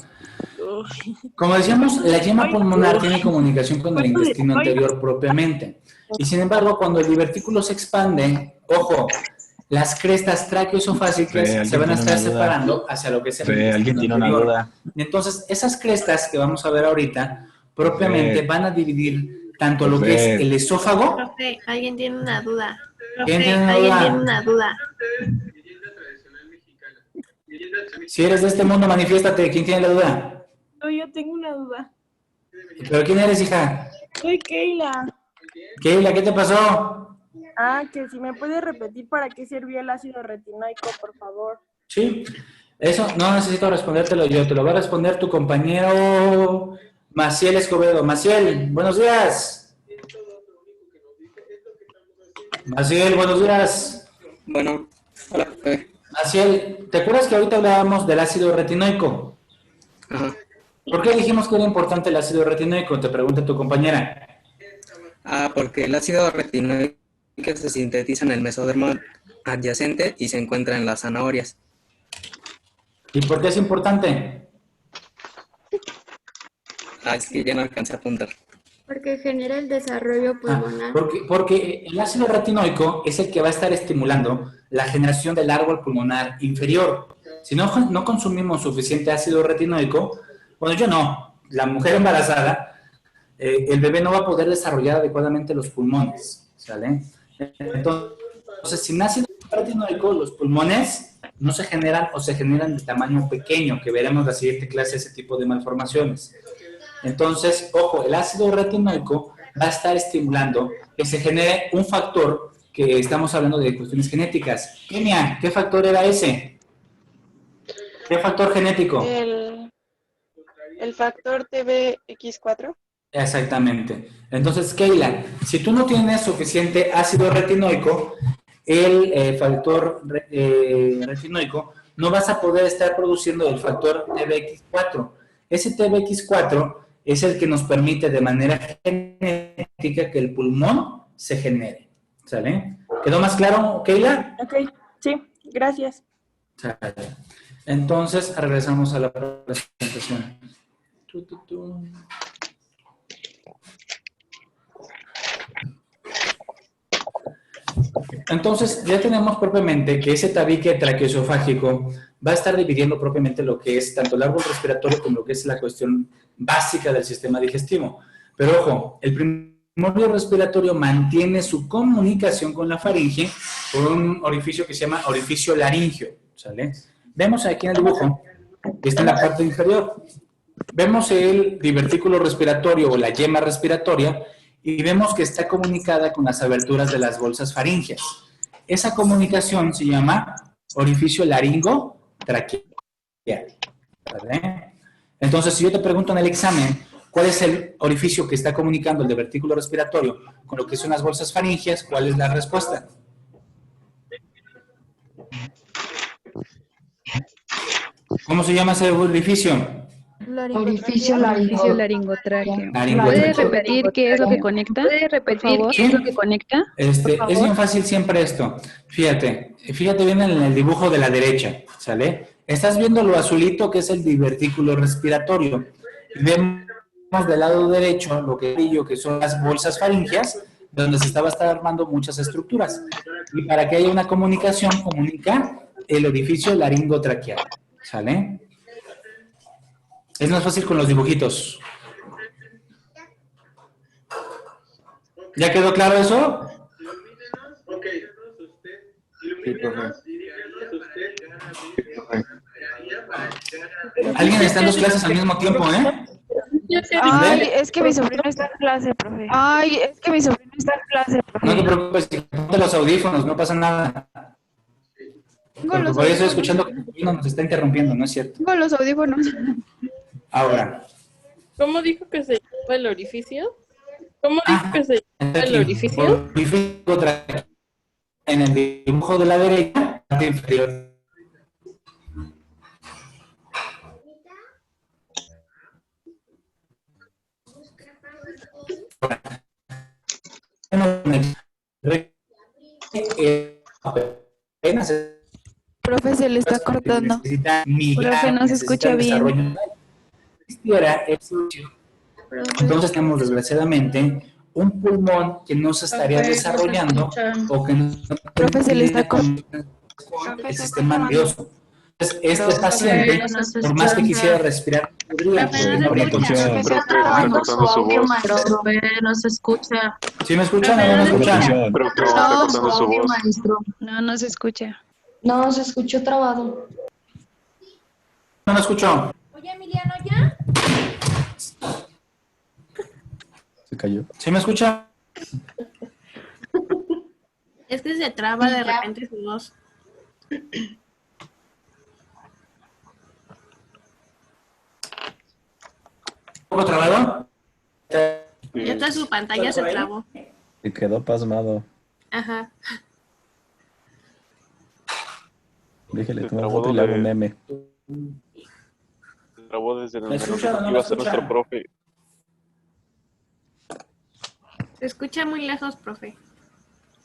como decíamos, la yema pulmonar tiene comunicación con el intestino anterior propiamente. Y sin embargo, cuando el divertículo se expande, ojo, las crestas tráqueo-esofásicas se van a estar separando hacia lo que es el intestino ¿Alguien tiene una anterior. duda? Y entonces, esas crestas que vamos a ver ahorita, propiamente van a dividir tanto lo que es el esófago. Profe, alguien tiene una duda. ¿Quién Profe, tiene una alguien duda? tiene una duda. Si eres de este mundo, manifiéstate. ¿Quién tiene la duda? No, yo tengo una duda. ¿Pero quién eres, hija? Soy Keila. Keila, ¿qué te pasó? Que si me puede repetir para qué sirvió el ácido retinoico, por favor. Sí, eso no necesito respondértelo yo, te lo va a responder tu compañero Maciel Escobedo. Maciel, buenos días. Maciel, buenos días. Bueno, hola, profe. Maciel, ¿te acuerdas que ahorita hablábamos del ácido retinoico? Ajá. ¿Por qué dijimos que era importante el ácido retinoico? Te pregunta tu compañera. Porque el ácido retinoico se sintetiza en el mesodermo adyacente y se encuentra en las zanahorias. ¿Y por qué es importante? Es que ya no alcancé a apuntar. Porque genera el desarrollo pulmonar. Porque el ácido retinoico es el que va a estar estimulando la generación del árbol pulmonar inferior. Si no consumimos suficiente ácido retinoico, bueno, yo no, la mujer embarazada, el bebé no va a poder desarrollar adecuadamente los pulmones, ¿sale? Entonces, sin ácido retinoico, los pulmones no se generan o se generan de tamaño pequeño, que veremos la siguiente clase ese tipo de malformaciones. Entonces, ojo, el ácido retinoico va a estar estimulando que se genere un factor que estamos hablando de cuestiones genéticas. Kenia, ¿qué factor era ese? ¿Qué factor genético? El factor TBX4. Exactamente. Entonces, Keila, si tú no tienes suficiente ácido retinoico, el factor retinoico, no vas a poder estar produciendo el factor TBX4. Ese TBX4 es el que nos permite de manera genética que el pulmón se genere. ¿Sale? ¿Quedó más claro, Keila? Ok, sí, gracias. ¿Sale? Entonces, regresamos a la presentación. Entonces, ya tenemos propiamente que ese tabique traqueoesofágico va a estar dividiendo propiamente lo que es tanto el árbol respiratorio como lo que es la cuestión básica del sistema digestivo. Pero ojo, el primordio respiratorio mantiene su comunicación con la faringe por un orificio que se llama orificio laringio, ¿sale? Vemos aquí en el dibujo, que está en la parte inferior. Vemos el divertículo respiratorio o la yema respiratoria y vemos que está comunicada con las aberturas de las bolsas faríngeas. Esa comunicación se llama orificio laringo-traqueal. ¿Vale? Entonces, si yo te pregunto en el examen, ¿cuál es el orificio que está comunicando el divertículo respiratorio con lo que son las bolsas faríngeas? ¿Cuál es la respuesta? ¿Cómo se llama ese orificio? Orificio laringotráqueo. Laringotráqueo. ¿Puede repetir qué es lo que conecta? Es bien fácil siempre esto. Fíjate bien en el dibujo de la derecha, ¿sale? Estás viendo lo azulito que es el divertículo respiratorio. Vemos del lado derecho lo que son las bolsas faríngeas, donde se estaba armando muchas estructuras. Y para que haya una comunicación, comunica el orificio laringotraqueal, ¿sale? Es más fácil con los dibujitos. ¿Ya quedó claro eso? Sí, profe. Alguien está en dos clases al mismo tiempo, ¿eh? Ay, es que mi sobrino está en clase, profe. Ay, es que mi sobrino está en clase, profe. No te preocupes, ponte los audífonos, no pasa nada. Porque por eso escuchando que uno nos está interrumpiendo, ¿no es cierto? Tengo los audífonos. Ahora. ¿Cómo dijo que se llama el orificio? ¿Cómo dijo que se llama el orificio? En el dibujo de la derecha, parte inferior. Profe, se le está cortando. Profe, no se escucha bien. Entonces tenemos desgraciadamente un pulmón que no se estaría desarrollando o que no Profe, se le está cortando el sistema nervioso. Entonces, este paciente, por más que quisiera respirar, podría. No se escucha. ¿Sí me escuchan o no me escuchan? No, no se escucha. No, se escuchó trabado. No me escuchó. Oye, Emiliano, ¿ya? Se cayó. ¿Sí me escucha? Es que se traba de repente su voz. ¿Un poco trabado? Ya está su pantalla, se trabó. Se quedó pasmado. Ajá. Déjale tomar foto y le hago un meme. Se trabó desde el ¿Me escucha o no me iba a ser escucha? nuestro profe. Se escucha muy lejos, profe.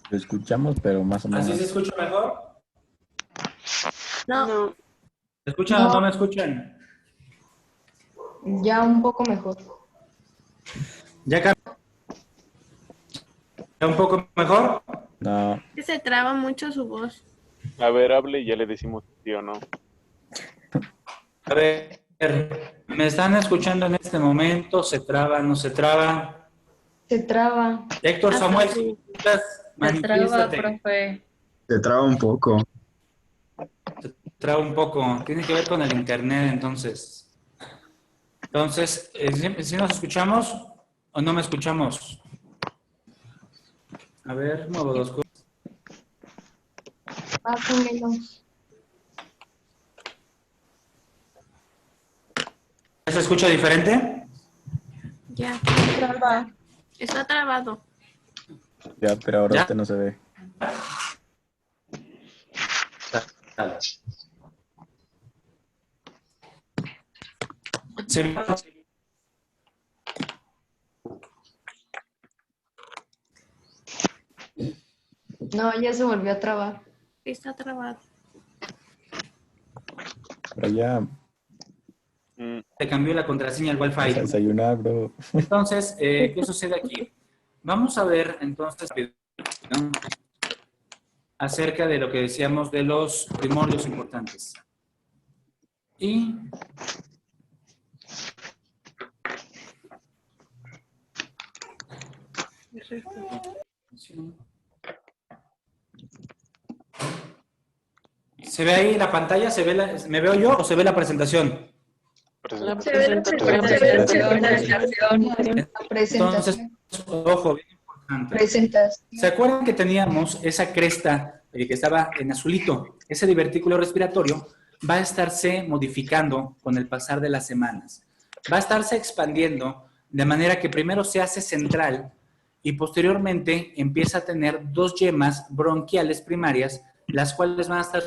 Lo escuchamos, pero más o menos. ¿Así se escucha mejor? No. ¿Me escuchan o no me escuchan? Ya un poco mejor. ¿Ya un poco mejor? No. Que se traba mucho su voz. A ver, hable y ya le decimos sí o no. A ver, ¿me están escuchando en este momento? ¿Se traba, no se traba? Se traba. Héctor Samuel, si estás, Se traba, manifiéstate. profe. Se traba un poco. Se traba un poco. Tiene que ver con el internet, entonces. Entonces, ¿sí nos escuchamos o no me escuchamos? A ver, muevo dos cosas. Pásenmelos. ¿Se escucha diferente? Ya. Traba. Está trabado. Ya, pero ahora ¿Ya? este no se ve. No, ya se volvió a trabar. Está trabado. Pero ya. Te cambió la contraseña al Vas a Wi-Fi. desayunar, bro. Entonces, ¿qué sucede aquí? Vamos a ver entonces, ¿no?, acerca de lo que decíamos de los primordios importantes. Y ¿se ve ahí la pantalla? ¿Se ve ¿me veo yo o se ve la presentación? La presentación. Entonces, ojo, bien importante. Presentación. ¿Se acuerdan que teníamos esa cresta que estaba en azulito? Ese divertículo respiratorio va a estarse modificando con el pasar de las semanas. Va a estarse expandiendo de manera que primero se hace central y posteriormente empieza a tener dos yemas bronquiales primarias, las cuales van a estar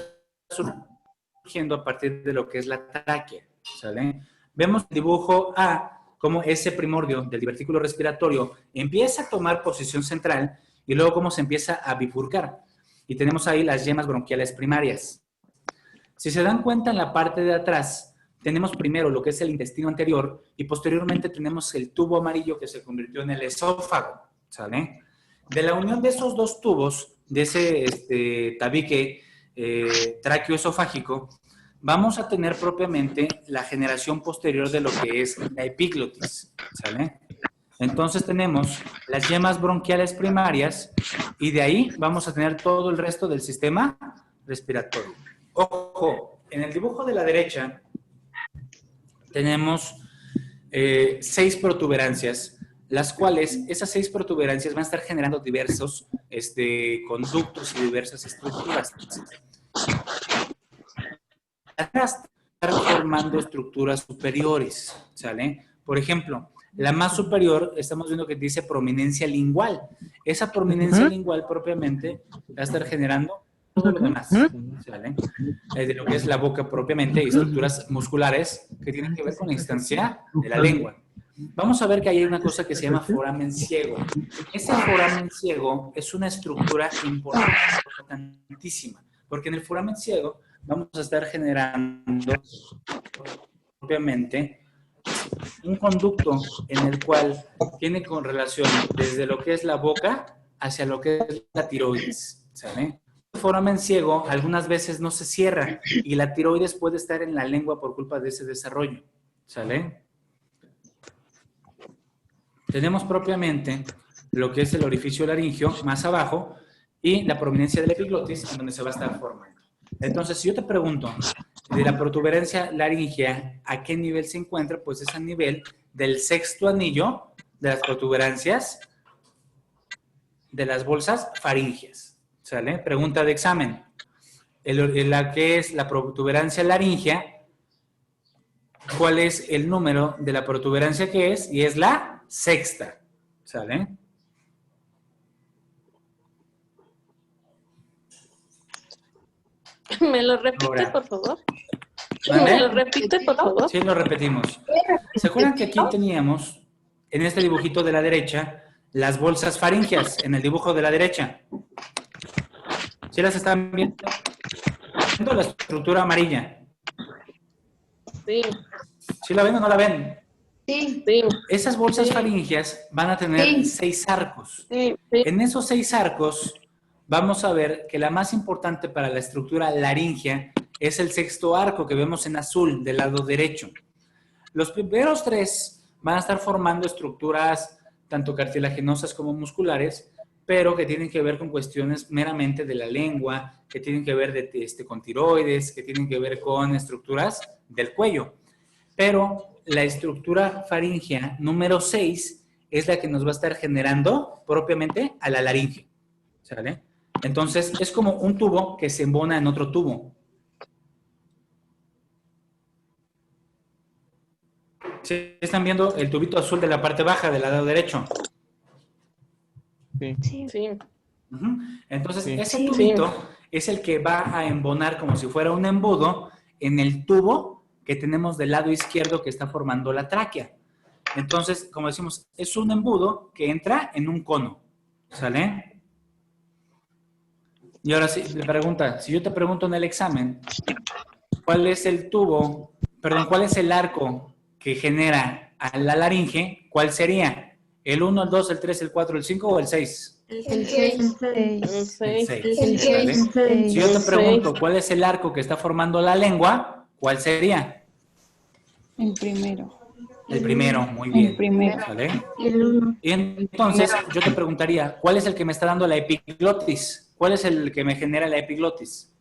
surgiendo a partir de lo que es la tráquea. ¿Sale? Vemos el dibujo A, como ese primordio del divertículo respiratorio empieza a tomar posición central y luego cómo se empieza a bifurcar. Y tenemos ahí las yemas bronquiales primarias. Si se dan cuenta, en la parte de atrás tenemos primero lo que es el intestino anterior y posteriormente tenemos el tubo amarillo que se convirtió en el esófago. ¿Sale? De la unión de esos dos tubos, de ese tabique tráqueo-esofágico, vamos a tener propiamente la generación posterior de lo que es la epiglotis. ¿Sale? Entonces tenemos las yemas bronquiales primarias y de ahí vamos a tener todo el resto del sistema respiratorio. Ojo, en el dibujo de la derecha tenemos 6 protuberancias, las cuales, esas 6 protuberancias van a estar generando diversos conductos y diversas estructuras. Estar formando estructuras superiores, ¿sale? Por ejemplo, la más superior, estamos viendo que dice prominencia lingual. Esa prominencia lingual propiamente va a estar generando todo lo demás, ¿sale? De lo que es la boca propiamente y estructuras musculares que tienen que ver con la instancia de la lengua. Vamos a ver que hay una cosa que se llama foramen ciego. Ese foramen ciego es una estructura importantísima, porque en el foramen ciego vamos a estar generando propiamente un conducto en el cual tiene con relación desde lo que es la boca hacia lo que es la tiroides, ¿sale? El foramen ciego algunas veces no se cierra y la tiroides puede estar en la lengua por culpa de ese desarrollo, ¿sale? Tenemos propiamente lo que es el orificio laringio más abajo y la prominencia del epiglotis en donde se va a estar formando. Entonces, si yo te pregunto de la protuberancia laringea, ¿a qué nivel se encuentra? Pues es a nivel del sexto anillo de las protuberancias de las bolsas faríngeas. ¿Sale? Pregunta de examen. La que es la protuberancia laringea, ¿cuál es el número de la protuberancia que es? Y es la sexta. ¿Sale? ¿Me lo repite, Ahora. por favor? ¿Vale? ¿Me lo repite, por favor? Sí, lo repetimos. ¿Se acuerdan que aquí teníamos, en este dibujito de la derecha, las bolsas faríngeas, en el dibujo de la derecha? ¿Sí las están viendo? La estructura amarilla. Sí. ¿Sí la ven o no la ven? Sí. Esas bolsas faríngeas van a tener 6 arcos. En esos 6 arcos vamos a ver que la más importante para la estructura laringea es el sexto arco que vemos en azul del lado derecho. Los primeros 3 van a estar formando estructuras tanto cartilaginosas como musculares, pero que tienen que ver con cuestiones meramente de la lengua, que tienen que ver con tiroides, que tienen que ver con estructuras del cuello. Pero la estructura faríngea número 6 es la que nos va a estar generando propiamente a la laringe. ¿Sale? Entonces, es como un tubo que se embona en otro tubo. ¿Sí están viendo el tubito azul de la parte baja del lado derecho? Sí. Entonces, ese tubito es el que va a embonar como si fuera un embudo en el tubo que tenemos del lado izquierdo que está formando la tráquea. Entonces, como decimos, es un embudo que entra en un cono. ¿Sale? Y ahora sí, le pregunta, si yo te pregunto en el examen, ¿cuál es el tubo, cuál es el arco que genera a la laringe? ¿Cuál sería? ¿El 1, el 2, el 3, el 4, el 5 o el 6? El 6. El 6. Si yo te pregunto, ¿cuál es el arco que está formando la lengua? ¿Cuál sería? El primero. El primero, muy bien. El primero. ¿Vale? El 1. Y entonces yo te preguntaría, ¿cuál es el que me está dando la epiglotis? ¿Cuál es el que me genera la epiglotis?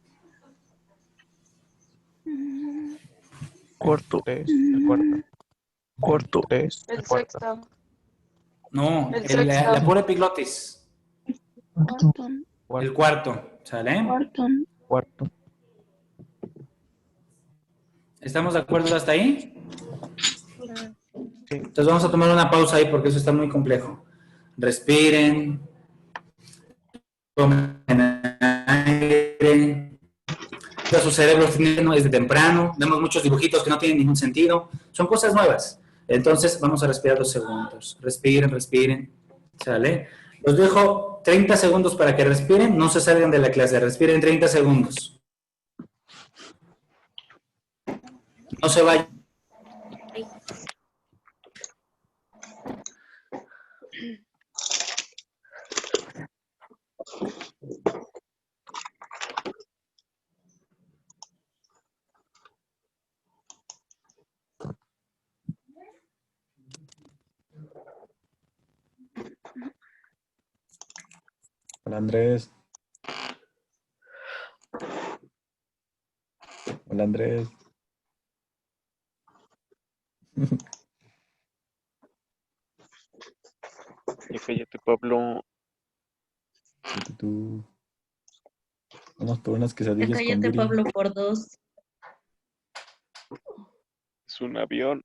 Cuarto es el cuarto. Cuarto es El el cuarto. sexto. No, El sexto. la pura epiglotis. El cuarto, ¿sale? Cuarto. ¿Estamos de acuerdo hasta ahí? Sí. Entonces vamos a tomar una pausa ahí porque eso está muy complejo. Respiren. Tomen aire. Su cerebro desde temprano. Vemos muchos dibujitos que no tienen ningún sentido. Son cosas nuevas. Entonces vamos a respirar 2 segundos. Respiren, respiren. ¿Sale? Los dejo 30 segundos para que respiren. No se salgan de la clase. Respiren 30 segundos. No se vayan. Hola Andrés. Hola Andrés. Ya cállate, Pablo. Tú. Vamos por unas Ya quesadillas con cállate, Viri. Pablo, por 2. Es un avión.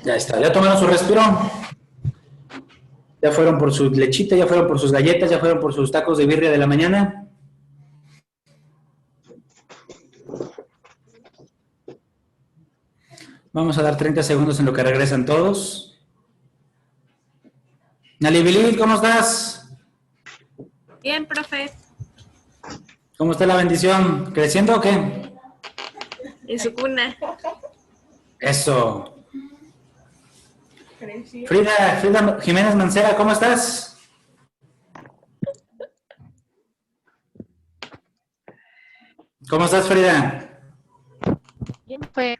Ya está, ya tomaron su respiro. Ya fueron por su lechita, ya fueron por sus galletas, ya fueron por sus tacos de birria de la mañana. Vamos a dar 30 segundos en lo que regresan todos. Nalibilil, ¿cómo estás? Bien, profe. ¿Cómo está la bendición? ¿Creciendo o qué? En su cuna. Eso. Frida Jiménez Mancera, ¿cómo estás? ¿Cómo estás, Frida? Bien, fue.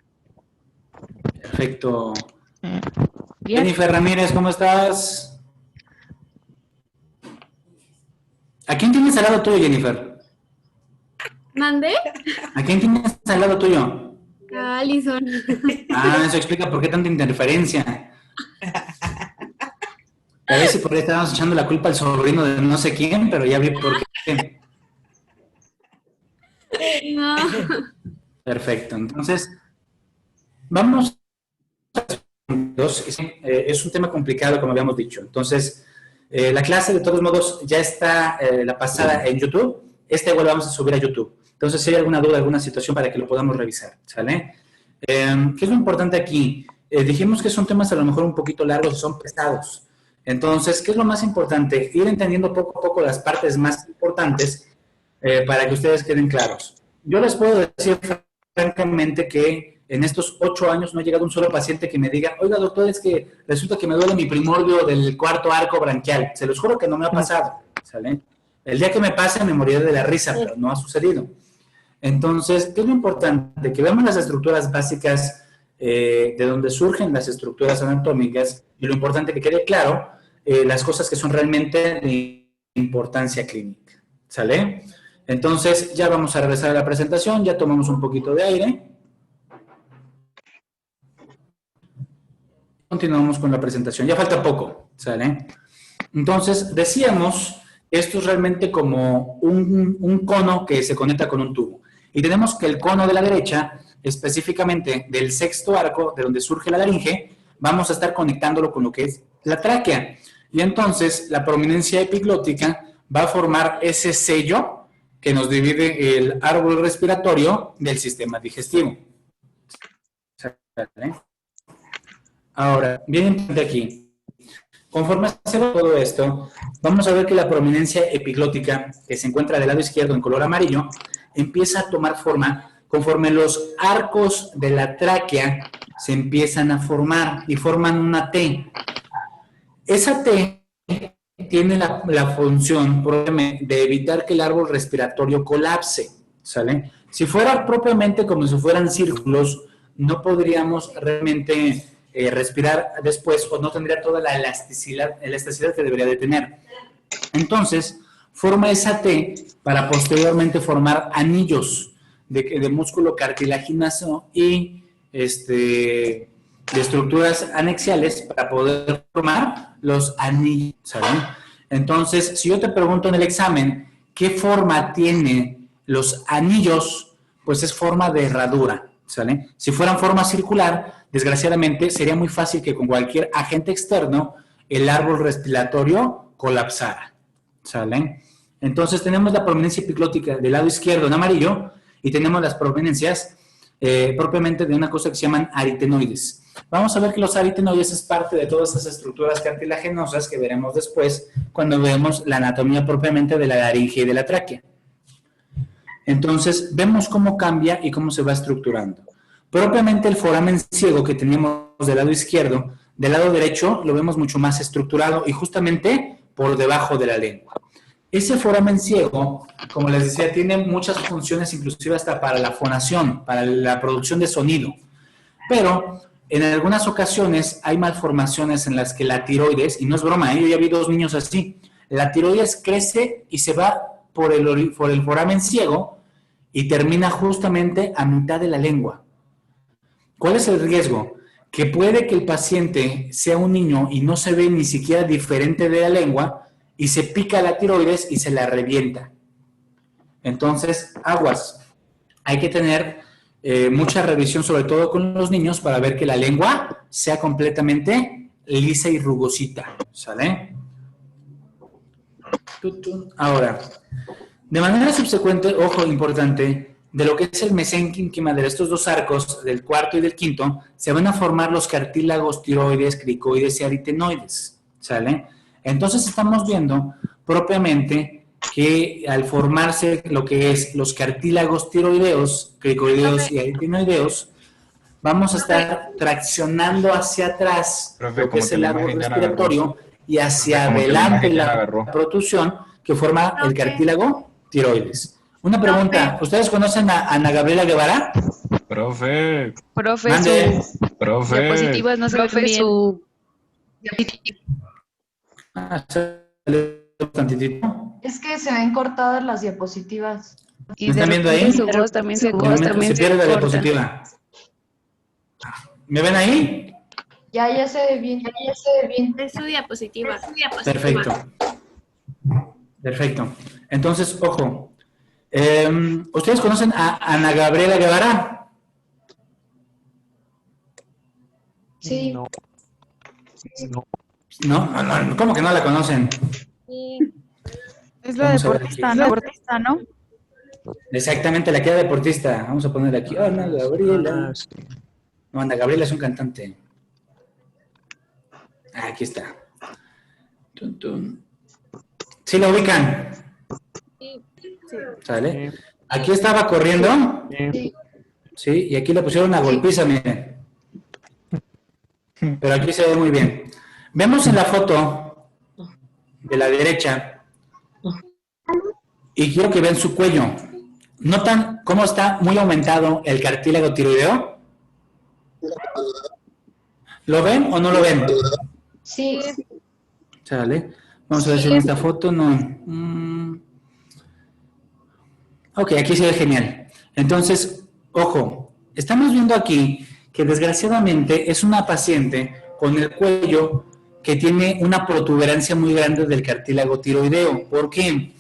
Perfecto. Jennifer Ramírez, ¿cómo estás? ¿A quién tienes al lado tuyo, Jennifer? ¿Mandé? ¿A quién tienes al lado tuyo? A Alison. Ah, eso explica por qué tanta interferencia. A ver si por ahí estábamos echando la culpa al sobrino de no sé quién, pero ya vi por qué. No. Perfecto. Entonces, vamos a es un tema complicado, como habíamos dicho. Entonces, la clase, de todos modos, ya está la pasada en YouTube. Esta igual vamos a subir a YouTube. Entonces, si hay alguna duda, alguna situación, para que lo podamos revisar, ¿sale? ¿Qué es lo importante aquí? Dijimos que son temas a lo mejor un poquito largos y son pesados. Entonces, ¿qué es lo más importante? Ir entendiendo poco a poco las partes más importantes para que ustedes queden claros. Yo les puedo decir francamente que en estos 8 años no ha llegado un solo paciente que me diga, oiga, doctor, es que resulta que me duele mi primordio del cuarto arco branquial. Se los juro que no me ha pasado, ¿sale? El día que me pase me moriré de la risa, pero no ha sucedido. Entonces, ¿qué es lo importante? Que veamos las estructuras básicas de donde surgen las estructuras anatómicas y lo importante que quede claro, las cosas que son realmente de importancia clínica, ¿sale? Entonces, ya vamos a regresar a la presentación, ya tomamos un poquito de aire. Continuamos con la presentación, ya falta poco, ¿sale? Entonces, decíamos, esto es realmente como un cono que se conecta con un tubo. Y tenemos que el cono de la derecha, específicamente del sexto arco, de donde surge la laringe, vamos a estar conectándolo con lo que es la tráquea. Y entonces la prominencia epiglótica va a formar ese sello que nos divide el árbol respiratorio del sistema digestivo. ¿Sale? Ahora, bien importante aquí. Conforme se ve todo esto, vamos a ver que la prominencia epiglótica, que se encuentra del lado izquierdo en color amarillo, empieza a tomar forma conforme los arcos de la tráquea se empiezan a formar y forman una T. Esa T tiene la función de evitar que el árbol respiratorio colapse, ¿sale? Si fuera propiamente como si fueran círculos, no podríamos realmente respirar después o no tendría toda la elasticidad que debería de tener. Entonces, forma esa T para posteriormente formar anillos de músculo cartilaginoso y de estructuras anexiales para poder formar los anillos, ¿saben? Entonces, si yo te pregunto en el examen, ¿qué forma tienen los anillos? Pues es forma de herradura, ¿sale? Si fueran forma circular, desgraciadamente, sería muy fácil que con cualquier agente externo el árbol respiratorio colapsara, ¿sale? Entonces, tenemos la prominencia epiglótica del lado izquierdo en amarillo y tenemos las prominencias propiamente de una cosa que se llaman aritenoides. Vamos a ver que los aritenoides es parte de todas esas estructuras cartilaginosas que veremos después cuando vemos la anatomía propiamente de la laringe y de la tráquea. Entonces, vemos cómo cambia y cómo se va estructurando. Propiamente el foramen ciego que teníamos del lado izquierdo, del lado derecho lo vemos mucho más estructurado y justamente por debajo de la lengua. Ese foramen ciego, como les decía, tiene muchas funciones, inclusive hasta para la fonación, para la producción de sonido. Pero en algunas ocasiones hay malformaciones en las que la tiroides, y no es broma, yo ya vi 2 niños así, la tiroides crece y se va por el foramen ciego y termina justamente a mitad de la lengua. ¿Cuál es el riesgo? Que puede que el paciente sea un niño y no se ve ni siquiera diferente de la lengua y se pica la tiroides y se la revienta. Entonces, aguas. Hay que tener mucha revisión, sobre todo con los niños, para ver que la lengua sea completamente lisa y rugosita. ¿Sale? Ahora, de manera subsecuente, ojo importante, de lo que es el mesénquima de estos 2 arcos, del cuarto y del quinto, se van a formar los cartílagos tiroides, cricoides y aritenoides. ¿Sale? Entonces estamos viendo propiamente que al formarse lo que es los cartílagos tiroideos, cricoideos y aritenoideos, vamos a estar traccionando hacia atrás lo que es el árbol respiratorio y hacia adelante la protrusión que forma el cartílago tiroides. Una pregunta, ¿ustedes conocen a Ana Gabriela Guevara? Profe. Profe, Mande. Profe. sus diapositivas no se ven bien. Es que se ven cortadas las diapositivas. ¿Me están viendo ahí? Su voz también se se pierde la diapositiva. ¿Me ven ahí? Ya se ve bien, Es su diapositiva. Perfecto. Perfecto. Entonces, ojo. ¿Ustedes conocen a Ana Gabriela Guevara? Sí. No. No, ¿cómo que no la conocen? Sí. Es la deportista, ¿no? Exactamente, la que era deportista. Vamos a poner aquí. Ana Gabriela. No, Ana Gabriela es un cantante. Aquí está. Tun, tun. ¿Sí la ubican? Sí. ¿Sale? Aquí estaba corriendo. Sí. Sí, y aquí le pusieron una golpiza, miren. Pero aquí se ve muy bien. Vemos en la foto de la derecha y quiero que vean su cuello. ¿Notan cómo está muy aumentado el cartílago tiroideo? ¿Lo ven o no lo ven? Sí. ¿Sale? Vamos a ver si en esta foto no. Ok, aquí se ve genial. Entonces, ojo, estamos viendo aquí que desgraciadamente es una paciente con el cuello que tiene una protuberancia muy grande del cartílago tiroideo. ¿Por qué?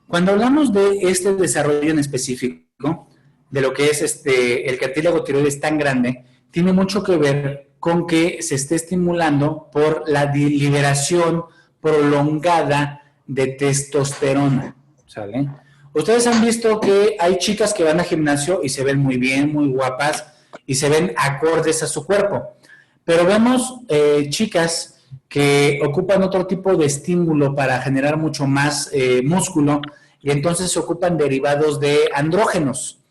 Cuando hablamos de este desarrollo en específico, de lo que es el cartílago tiroides tan grande, tiene mucho que ver con que se esté estimulando por la liberación prolongada de testosterona, ¿sale? Ustedes han visto que hay chicas que van al gimnasio y se ven muy bien, muy guapas, y se ven acordes a su cuerpo. Pero vemos chicas que ocupan otro tipo de estímulo para generar mucho más músculo, y entonces se ocupan derivados de andrógenos.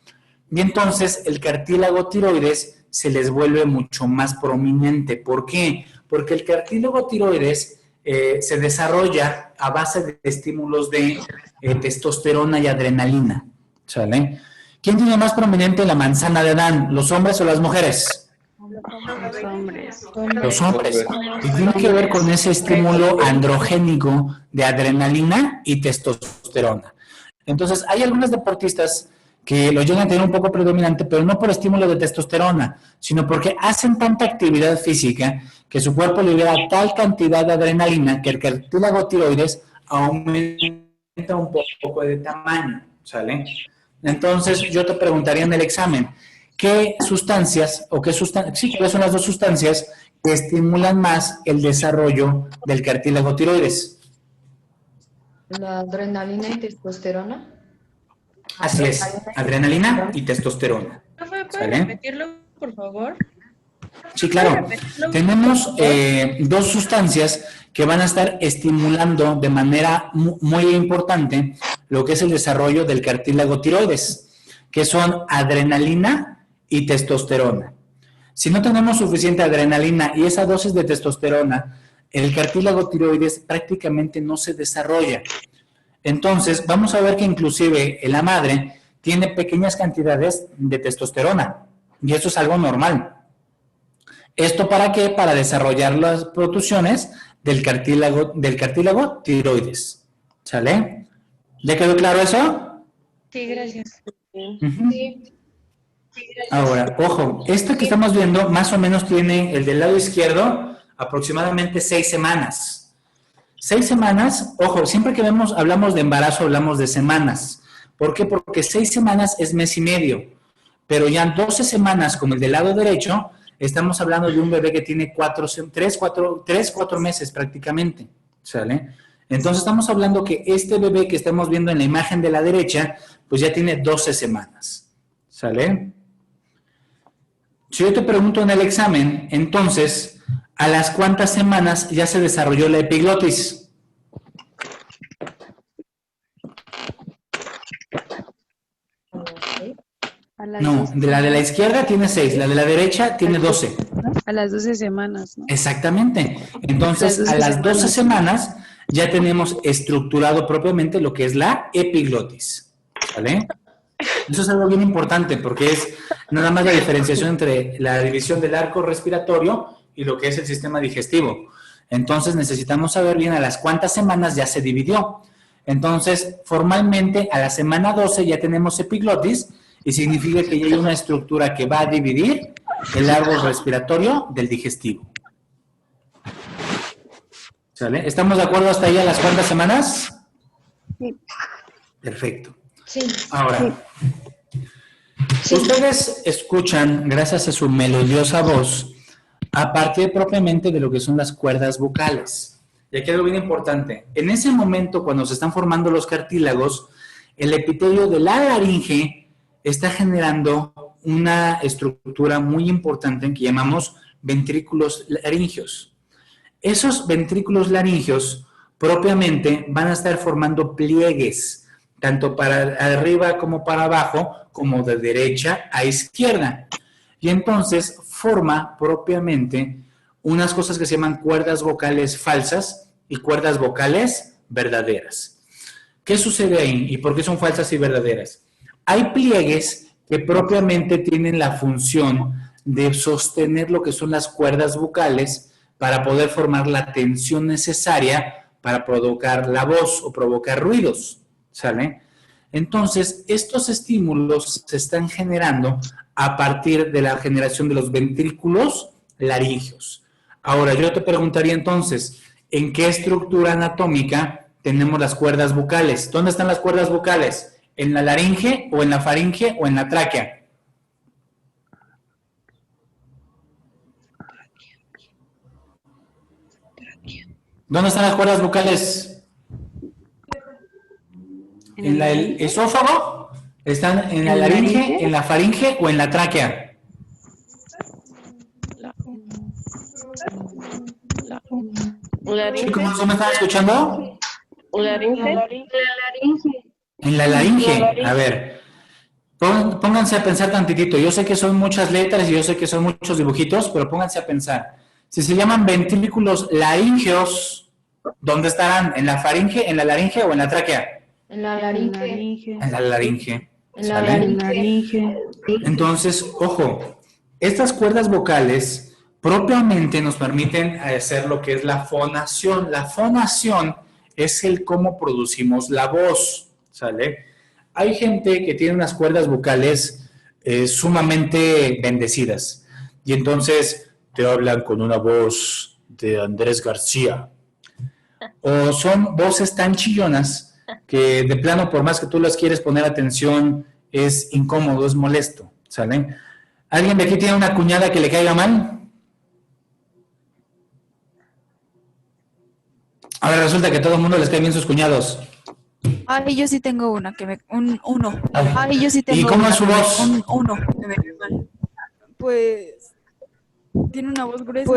Y entonces el cartílago tiroides se les vuelve mucho más prominente. ¿Por qué? Porque el cartílago tiroides se desarrolla a base de estímulos de testosterona y adrenalina. ¿Sale? ¿Quién tiene más prominente la manzana de Adán? ¿Los hombres o las mujeres? Los hombres. Los hombres. Y tiene que ver con ese estímulo androgénico de adrenalina y testosterona. Entonces, hay algunos deportistas que lo llegan a tener un poco predominante, pero no por estímulo de testosterona, sino porque hacen tanta actividad física que su cuerpo libera tal cantidad de adrenalina que el cartílago tiroides aumenta un poco de tamaño, ¿sale? Entonces, yo te preguntaría en el examen, ¿qué sustancias, cuáles son las dos sustancias que estimulan más el desarrollo del cartílago tiroides? La adrenalina y testosterona. Así es, adrenalina y testosterona. ¿Puede ¿Sale? repetirlo, por favor? Sí, claro. Tenemos dos sustancias que van a estar estimulando de manera muy importante lo que es el desarrollo del cartílago tiroides, que son adrenalina y testosterona. Si no tenemos suficiente adrenalina y esa dosis de testosterona, el cartílago tiroides prácticamente no se desarrolla. Entonces, vamos a ver que inclusive la madre tiene pequeñas cantidades de testosterona, y eso es algo normal. ¿Esto para qué? Para desarrollar las protrusiones del cartílago tiroides. ¿Sale? ¿Ya quedó claro eso? Sí, gracias. Uh-huh. Ahora, ojo, esto que estamos viendo más o menos tiene el del lado izquierdo aproximadamente 6 semanas. 6 semanas, ojo, siempre que hablamos de embarazo hablamos de semanas. ¿Por qué? Porque 6 semanas es mes y medio, pero ya 12 semanas como el del lado derecho, estamos hablando de un bebé que tiene 4 meses prácticamente, ¿sale? Entonces estamos hablando que este bebé que estamos viendo en la imagen de la derecha, pues ya tiene 12 semanas, ¿sale? Si yo te pregunto en el examen, entonces, ¿a las cuántas semanas ya se desarrolló la epiglotis? No, de la izquierda tiene 6, la de la derecha tiene 12. A las 12 semanas, ¿no? Exactamente. Entonces, a las 12 semanas ya tenemos estructurado propiamente lo que es la epiglotis. ¿Vale? Eso es algo bien importante porque es nada más la diferenciación entre la división del arco respiratorio y lo que es el sistema digestivo. Entonces, necesitamos saber bien a las cuántas semanas ya se dividió. Entonces, formalmente, a la semana 12 ya tenemos epiglotis y significa que ya hay una estructura que va a dividir el árbol respiratorio del digestivo. ¿Sale? ¿Estamos de acuerdo hasta ahí a las cuántas semanas? Sí. Perfecto. Sí. Ahora, ustedes escuchan, gracias a su melodiosa voz, a partir propiamente de lo que son las cuerdas vocales. Y aquí algo bien importante. En ese momento, cuando se están formando los cartílagos, el epitelio de la laringe está generando una estructura muy importante que llamamos ventrículos laringeos. Esos ventrículos laringeos propiamente van a estar formando pliegues, tanto para arriba como para abajo, como de derecha a izquierda. Y entonces forma propiamente unas cosas que se llaman cuerdas vocales falsas y cuerdas vocales verdaderas. ¿Qué sucede ahí y por qué son falsas y verdaderas? Hay pliegues que propiamente tienen la función de sostener lo que son las cuerdas vocales para poder formar la tensión necesaria para provocar la voz o provocar ruidos, ¿sale? Entonces, estos estímulos se están generando a partir de la generación de los ventrículos laringeos. Ahora, yo te preguntaría entonces, ¿en qué estructura anatómica tenemos las cuerdas vocales? ¿Dónde están las cuerdas vocales? ¿En la laringe o en la faringe o en la tráquea? ¿Dónde están las cuerdas vocales? ¿En el esófago? ¿Están en la laringe, en la faringe o en la tráquea? ¿Cómo se me están escuchando? Laringe. En la laringe. A ver, pónganse a pensar tantitito. Yo sé que son muchas letras y yo sé que son muchos dibujitos, pero pónganse a pensar. Si se llaman ventrículos laríngeos, ¿dónde estarán? ¿En la faringe, en la laringe o en la tráquea? En la laringe. En la laringe. En la ¿Sale? laringe. Entonces, ojo, estas cuerdas vocales propiamente nos permiten hacer lo que es la fonación. La fonación es el cómo producimos la voz, ¿sale? Hay gente que tiene unas cuerdas vocales sumamente bendecidas y entonces te hablan con una voz de Andrés García. O son voces tan chillonas que de plano, por más que tú las quieres poner atención, es incómodo, es molesto, ¿sale? ¿Alguien de aquí tiene una cuñada que le caiga mal? Ahora resulta que a todo el mundo les cae bien sus cuñados. Ay, yo sí tengo una que me... uno. Ay, yo sí tengo ¿Y cómo una es su que me- voz? uno que me cae mal. Pues... Tiene una voz gruesa.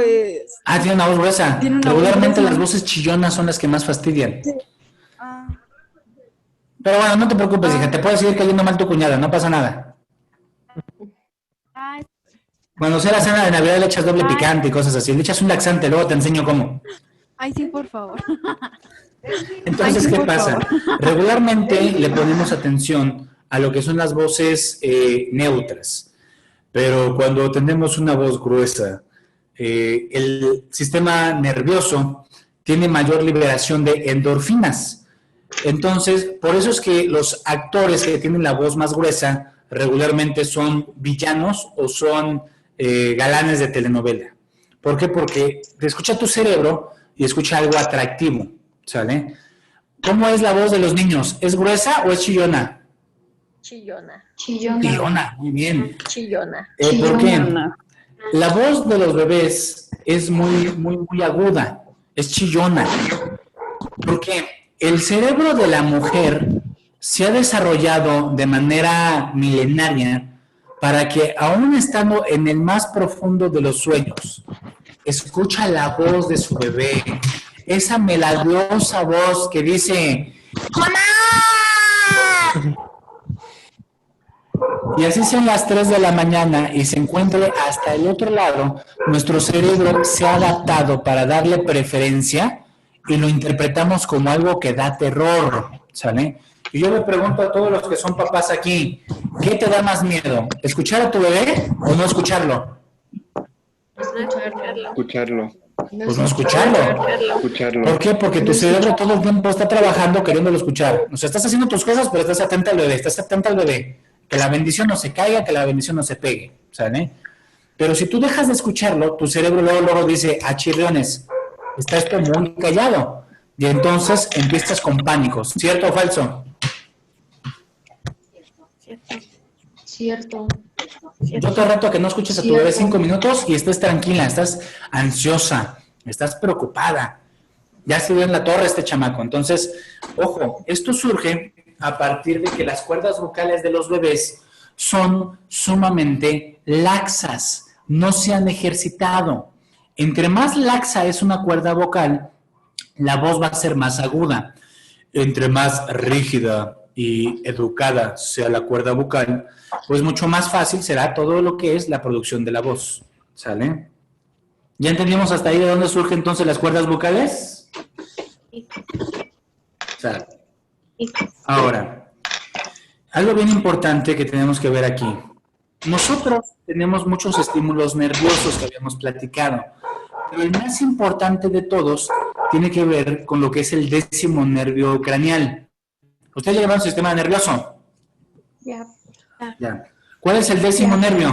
Ah, tiene una voz gruesa. Tiene una voz Regularmente gruesa. las voces chillonas son las que más fastidian. Sí. Pero bueno, no te preocupes, hija, te puede seguir cayendo mal tu cuñada, no pasa nada. Ay, Cuando sea la cena de Navidad le echas doble picante y cosas así. Le echas un laxante, luego te enseño cómo. ay, sí, por favor. Entonces, Ay, sí, ¿qué por pasa? favor. Regularmente le ponemos atención a lo que son las voces neutras. Pero cuando tenemos una voz gruesa, el sistema nervioso tiene mayor liberación de endorfinas. Entonces, por eso es que los actores que tienen la voz más gruesa regularmente son villanos o son galanes de telenovela. ¿Por qué? Porque te escucha tu cerebro y escucha algo atractivo, ¿sale? ¿Cómo es la voz de los niños? ¿Es gruesa o es chillona? Chillona. Chillona, muy bien. Chillona. ¿Por qué? La voz de los bebés es muy aguda, es chillona. Porque el cerebro de la mujer se ha desarrollado de manera milenaria para que, aún estando en el más profundo de los sueños, escucha la voz de su bebé, esa melodiosa voz que dice ¡Mamá! Y así sean las 3 de la mañana y se encuentre hasta el otro lado, nuestro cerebro se ha adaptado para darle preferencia y lo interpretamos como algo que da terror, ¿sale? Y yo le pregunto a todos los que son papás aquí, ¿qué te da más miedo? ¿Escuchar a tu bebé o no escucharlo? Escucharlo. Pues no escucharlo. Escucharlo. ¿Por qué? Porque tu cerebro todo el tiempo está trabajando queriéndolo escuchar. O sea, estás haciendo tus cosas, pero estás atenta al bebé, estás atenta al bebé. Que la bendición no se caiga, que la bendición no se pegue, ¿sale? Pero si tú dejas de escucharlo, tu cerebro luego dice, chirriones, está esto muy callado. Y entonces empiezas con pánicos. ¿Cierto o falso? Cierto. Yo te reto a que no escuches a tu bebé 5 minutos y estés tranquila, estás ansiosa, estás preocupada. Ya se ve en la torre este chamaco. Entonces, ojo, esto surge a partir de que las cuerdas vocales de los bebés son sumamente laxas, no se han ejercitado. Entre más laxa es una cuerda vocal, la voz va a ser más aguda. Entre más rígida y educada sea la cuerda vocal, pues mucho más fácil será todo lo que es la producción de la voz, ¿sale? ¿Ya entendimos hasta ahí de dónde surgen entonces las cuerdas vocales? ¿Sale? Ahora, algo bien importante que tenemos que ver aquí. Nosotros tenemos muchos estímulos nerviosos que habíamos platicado, pero el más importante de todos tiene que ver con lo que es el 10º nervio craneal. ¿Ustedes ya llaman sistema nervioso? Ya. ¿Cuál es el 10º nervio?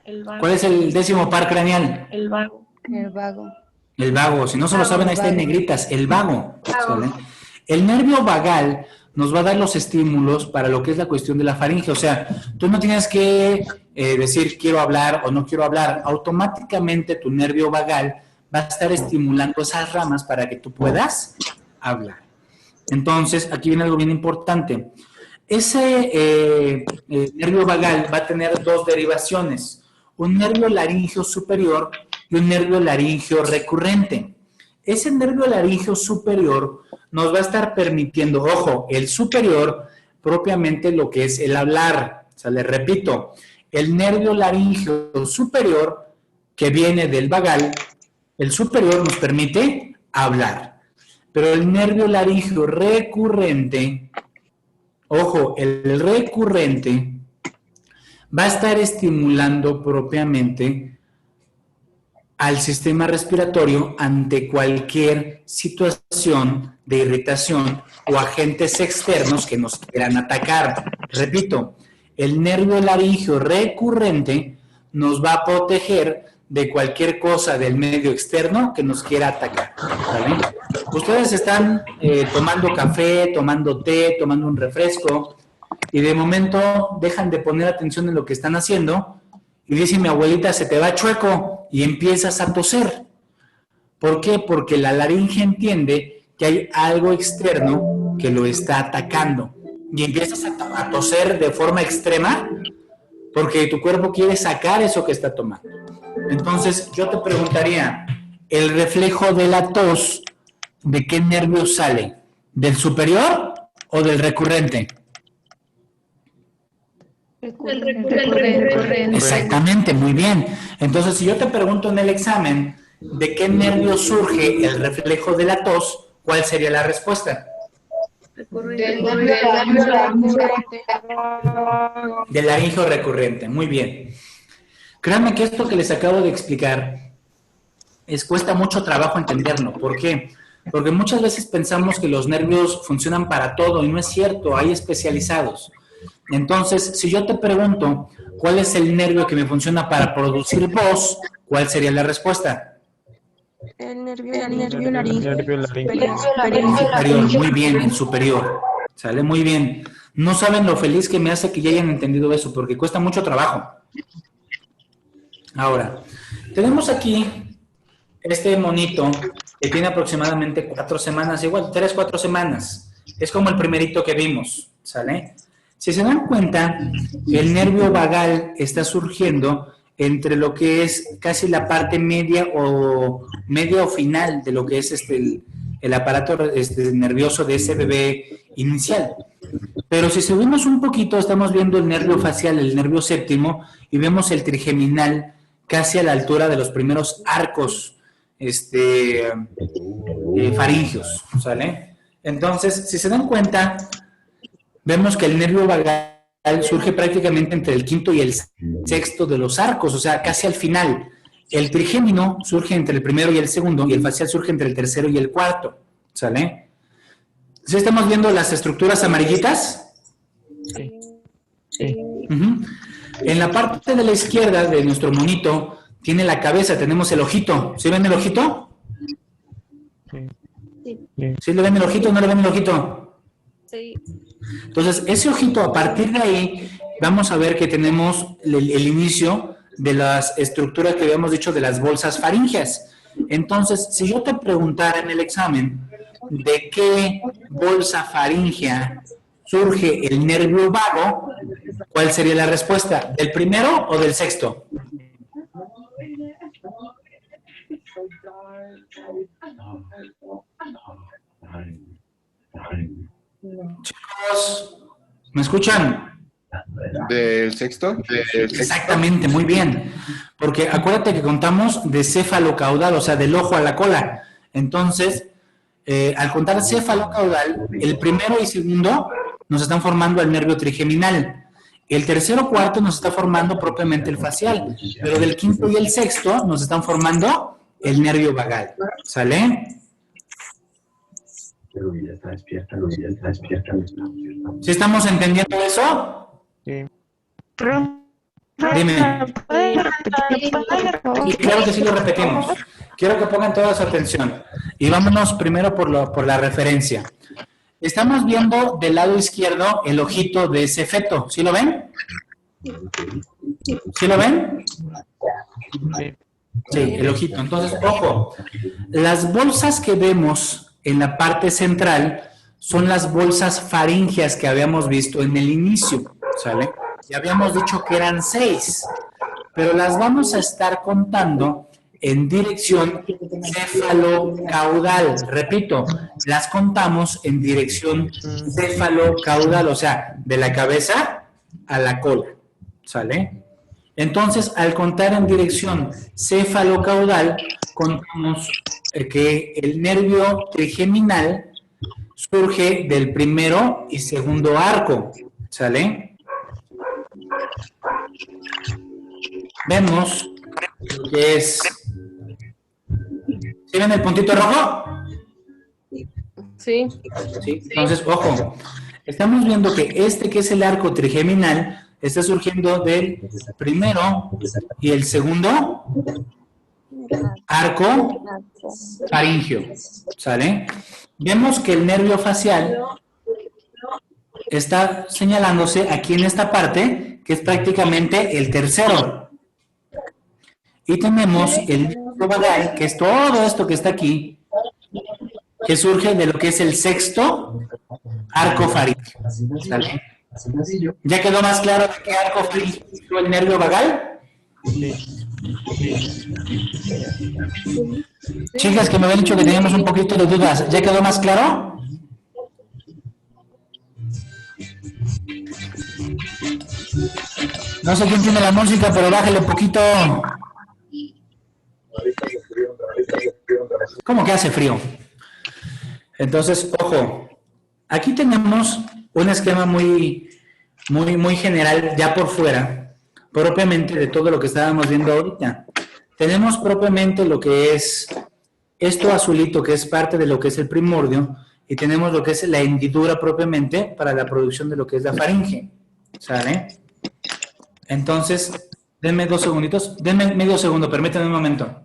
El vago. ¿Cuál es el 10º par craneal? El vago. El vago. El vago. Si no se lo saben, ahí está en negritas. El vago. ¿Sale? El nervio vagal nos va a dar los estímulos para lo que es la cuestión de la faringe. O sea, tú no tienes que decir quiero hablar o no quiero hablar. Automáticamente tu nervio vagal va a estar estimulando esas ramas para que tú puedas hablar. Entonces, aquí viene algo bien importante. Ese nervio vagal va a tener dos derivaciones, un nervio laríngeo superior y un nervio laríngeo recurrente. Ese nervio laríngeo superior nos va a estar permitiendo, ojo, el superior, propiamente lo que es el hablar. O sea, les repito, el nervio laríngeo superior, que viene del vagal, el superior nos permite hablar. Pero el nervio laríngeo recurrente, ojo, el recurrente va a estar estimulando propiamente al sistema respiratorio ante cualquier situación de irritación o agentes externos que nos quieran atacar. Repito, el nervio laríngeo recurrente nos va a proteger de cualquier cosa del medio externo que nos quiera atacar. ¿Vale? Ustedes están tomando café, tomando té, tomando un refresco y de momento dejan de poner atención en lo que están haciendo y dice mi abuelita, se te va chueco y empiezas a toser. ¿Por qué? Porque la laringe entiende que hay algo externo que lo está atacando y empiezas a toser de forma extrema porque tu cuerpo quiere sacar eso que está tomando. Entonces, yo te preguntaría, ¿el reflejo de la tos de qué nervio sale? ¿Del superior o del recurrente? Recurrente. Exactamente, muy bien. Entonces, si yo te pregunto en el examen, ¿de qué nervio surge el reflejo de la tos? ¿Cuál sería la respuesta? Del laringio recurrente, muy bien. Créanme que esto que les acabo de explicar cuesta mucho trabajo entenderlo. ¿Por qué? Porque muchas veces pensamos que los nervios funcionan para todo y no es cierto, hay especializados. Entonces, si yo te pregunto, ¿cuál es el nervio que me funciona para producir voz? ¿Cuál sería la respuesta? El nervio laríngeo. Superior, muy bien, el superior. Sale muy bien. No saben lo feliz que me hace que ya hayan entendido eso, porque cuesta mucho trabajo. Ahora, tenemos aquí este monito que tiene aproximadamente 4 semanas, igual 3, 4 semanas. Es como el primerito que vimos, ¿sale? Si se dan cuenta, el nervio vagal está surgiendo entre lo que es casi la parte media o final de lo que es el aparato nervioso de ese bebé inicial. Pero si subimos un poquito, estamos viendo el nervio facial, el nervio séptimo, y vemos el trigeminal casi a la altura de los primeros arcos faringios, ¿sale? Entonces, si se dan cuenta, vemos que el nervio vagal surge prácticamente entre el quinto y el sexto de los arcos, o sea, casi al final. El trigémino surge entre el primero y el segundo, y el facial surge entre el tercero y el cuarto, ¿sale? ¿Sí estamos viendo las estructuras amarillitas? Sí. En la parte de la izquierda de nuestro monito tiene la cabeza, tenemos el ojito. ¿Sí ven el ojito? ¿Sí le ven el ojito o no le ven el ojito? Sí. Entonces, ese ojito, a partir de ahí, vamos a ver que tenemos el inicio de las estructuras que habíamos dicho de las bolsas faríngeas. Entonces, si yo te preguntara en el examen de qué bolsa faríngea surge el nervio vago, ¿cuál sería la respuesta? ¿Del primero o del sexto? Chicos, ¿me escuchan? ¿Del sexto? Exactamente, muy bien. Porque acuérdate que contamos de céfalo-caudal, o sea, del ojo a la cola. Entonces, al contar céfalo-caudal, el primero y segundo nos están formando el nervio trigeminal. El tercero cuarto nos está formando propiamente el facial. Pero del quinto y el sexto nos están formando el nervio vagal. ¿Sale? ¿Sí estamos entendiendo eso? Sí. Dime. Y claro que sí lo repetimos. Quiero que pongan toda su atención. Y vámonos primero por la referencia. Estamos viendo del lado izquierdo el ojito de ese feto. ¿Sí lo ven? ¿Sí lo ven? Sí. Sí, el ojito. Entonces, ojo, las bolsas que vemos en la parte central son las bolsas faríngeas que habíamos visto en el inicio, ¿sale? Ya habíamos dicho que eran 6, pero las vamos a estar contando en dirección céfalo-caudal. Repito, las contamos en dirección céfalo-caudal, o sea, de la cabeza a la cola, ¿sale? Entonces, al contar en dirección céfalo-caudal, contamos que el nervio trigeminal surge del primero y segundo arco, ¿sale? Vemos que es... ¿Sí ven el puntito rojo? Sí. Sí. Entonces, ojo, estamos viendo que que es el arco trigeminal, está surgiendo del primero y el segundo arco faríngeo, ¿sale? Vemos que el nervio facial está señalándose aquí en esta parte, que es prácticamente el tercero. Y tenemos el nervio vagal, que es todo esto que está aquí, que surge de lo que es el sexto arco faríngeo, ¿sale? ¿Ya quedó más claro de qué arco faríngeo es el nervio vagal? Chicas que me habían dicho que teníamos un poquito de dudas, ¿ya quedó más claro? No sé quién tiene la música, pero bájale un poquito. ¿Cómo que hace frío? Entonces, ojo, aquí tenemos un esquema muy general ya por fuera, propiamente de todo lo que estábamos viendo ahorita. Tenemos propiamente lo que es esto azulito, que es parte de lo que es el primordio, y tenemos lo que es la hendidura propiamente para la producción de lo que es la faringe, ¿sale? Entonces, denme 2 segunditos, denme medio segundo, permítanme un momento.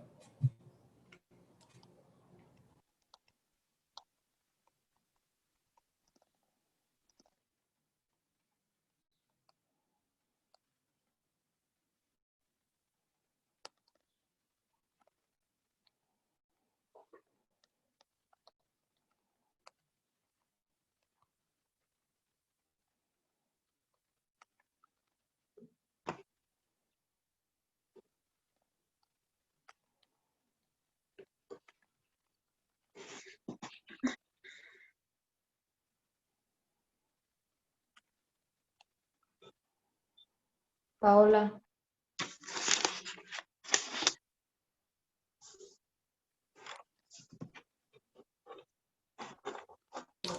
Paola.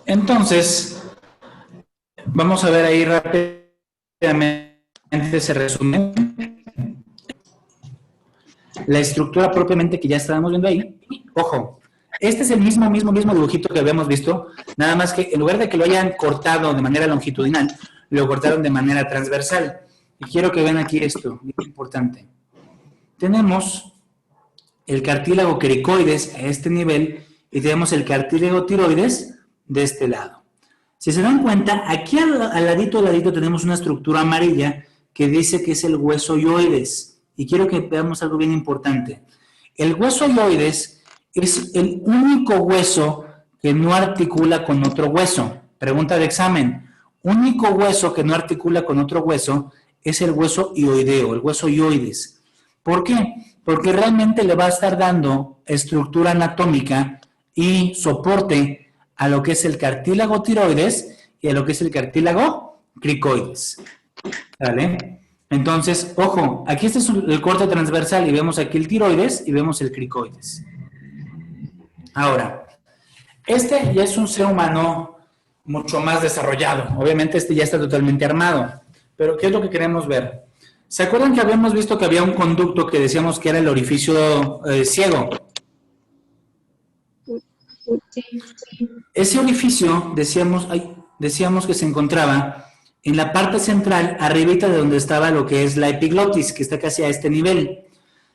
Entonces, vamos a ver ahí rápidamente ese resumen. La estructura propiamente que ya estábamos viendo ahí. Ojo, este es el mismo dibujito que habíamos visto, nada más que en lugar de que lo hayan cortado de manera longitudinal, lo cortaron de manera transversal. Y quiero que vean aquí esto, muy importante. Tenemos el cartílago cricoides a este nivel y tenemos el cartílago tiroides de este lado. Si se dan cuenta, aquí al ladito tenemos una estructura amarilla que dice que es el hueso ioides. Y quiero que veamos algo bien importante. El hueso ioides es el único hueso que no articula con otro hueso. Pregunta de examen. Único hueso que no articula con otro hueso es el hueso ioideo, el hueso ioides. ¿Por qué? Porque realmente le va a estar dando estructura anatómica y soporte a lo que es el cartílago tiroides y a lo que es el cartílago cricoides. ¿Vale? Entonces, ojo, aquí este es el corte transversal y vemos aquí el tiroides y vemos el cricoides. Ahora, este ya es un ser humano mucho más desarrollado. Obviamente este ya está totalmente armado. Pero, ¿qué es lo que queremos ver? ¿Se acuerdan que habíamos visto que había un conducto que decíamos que era el orificio ciego? Sí. Ese orificio, decíamos que se encontraba en la parte central, arribita de donde estaba lo que es la epiglotis, que está casi a este nivel.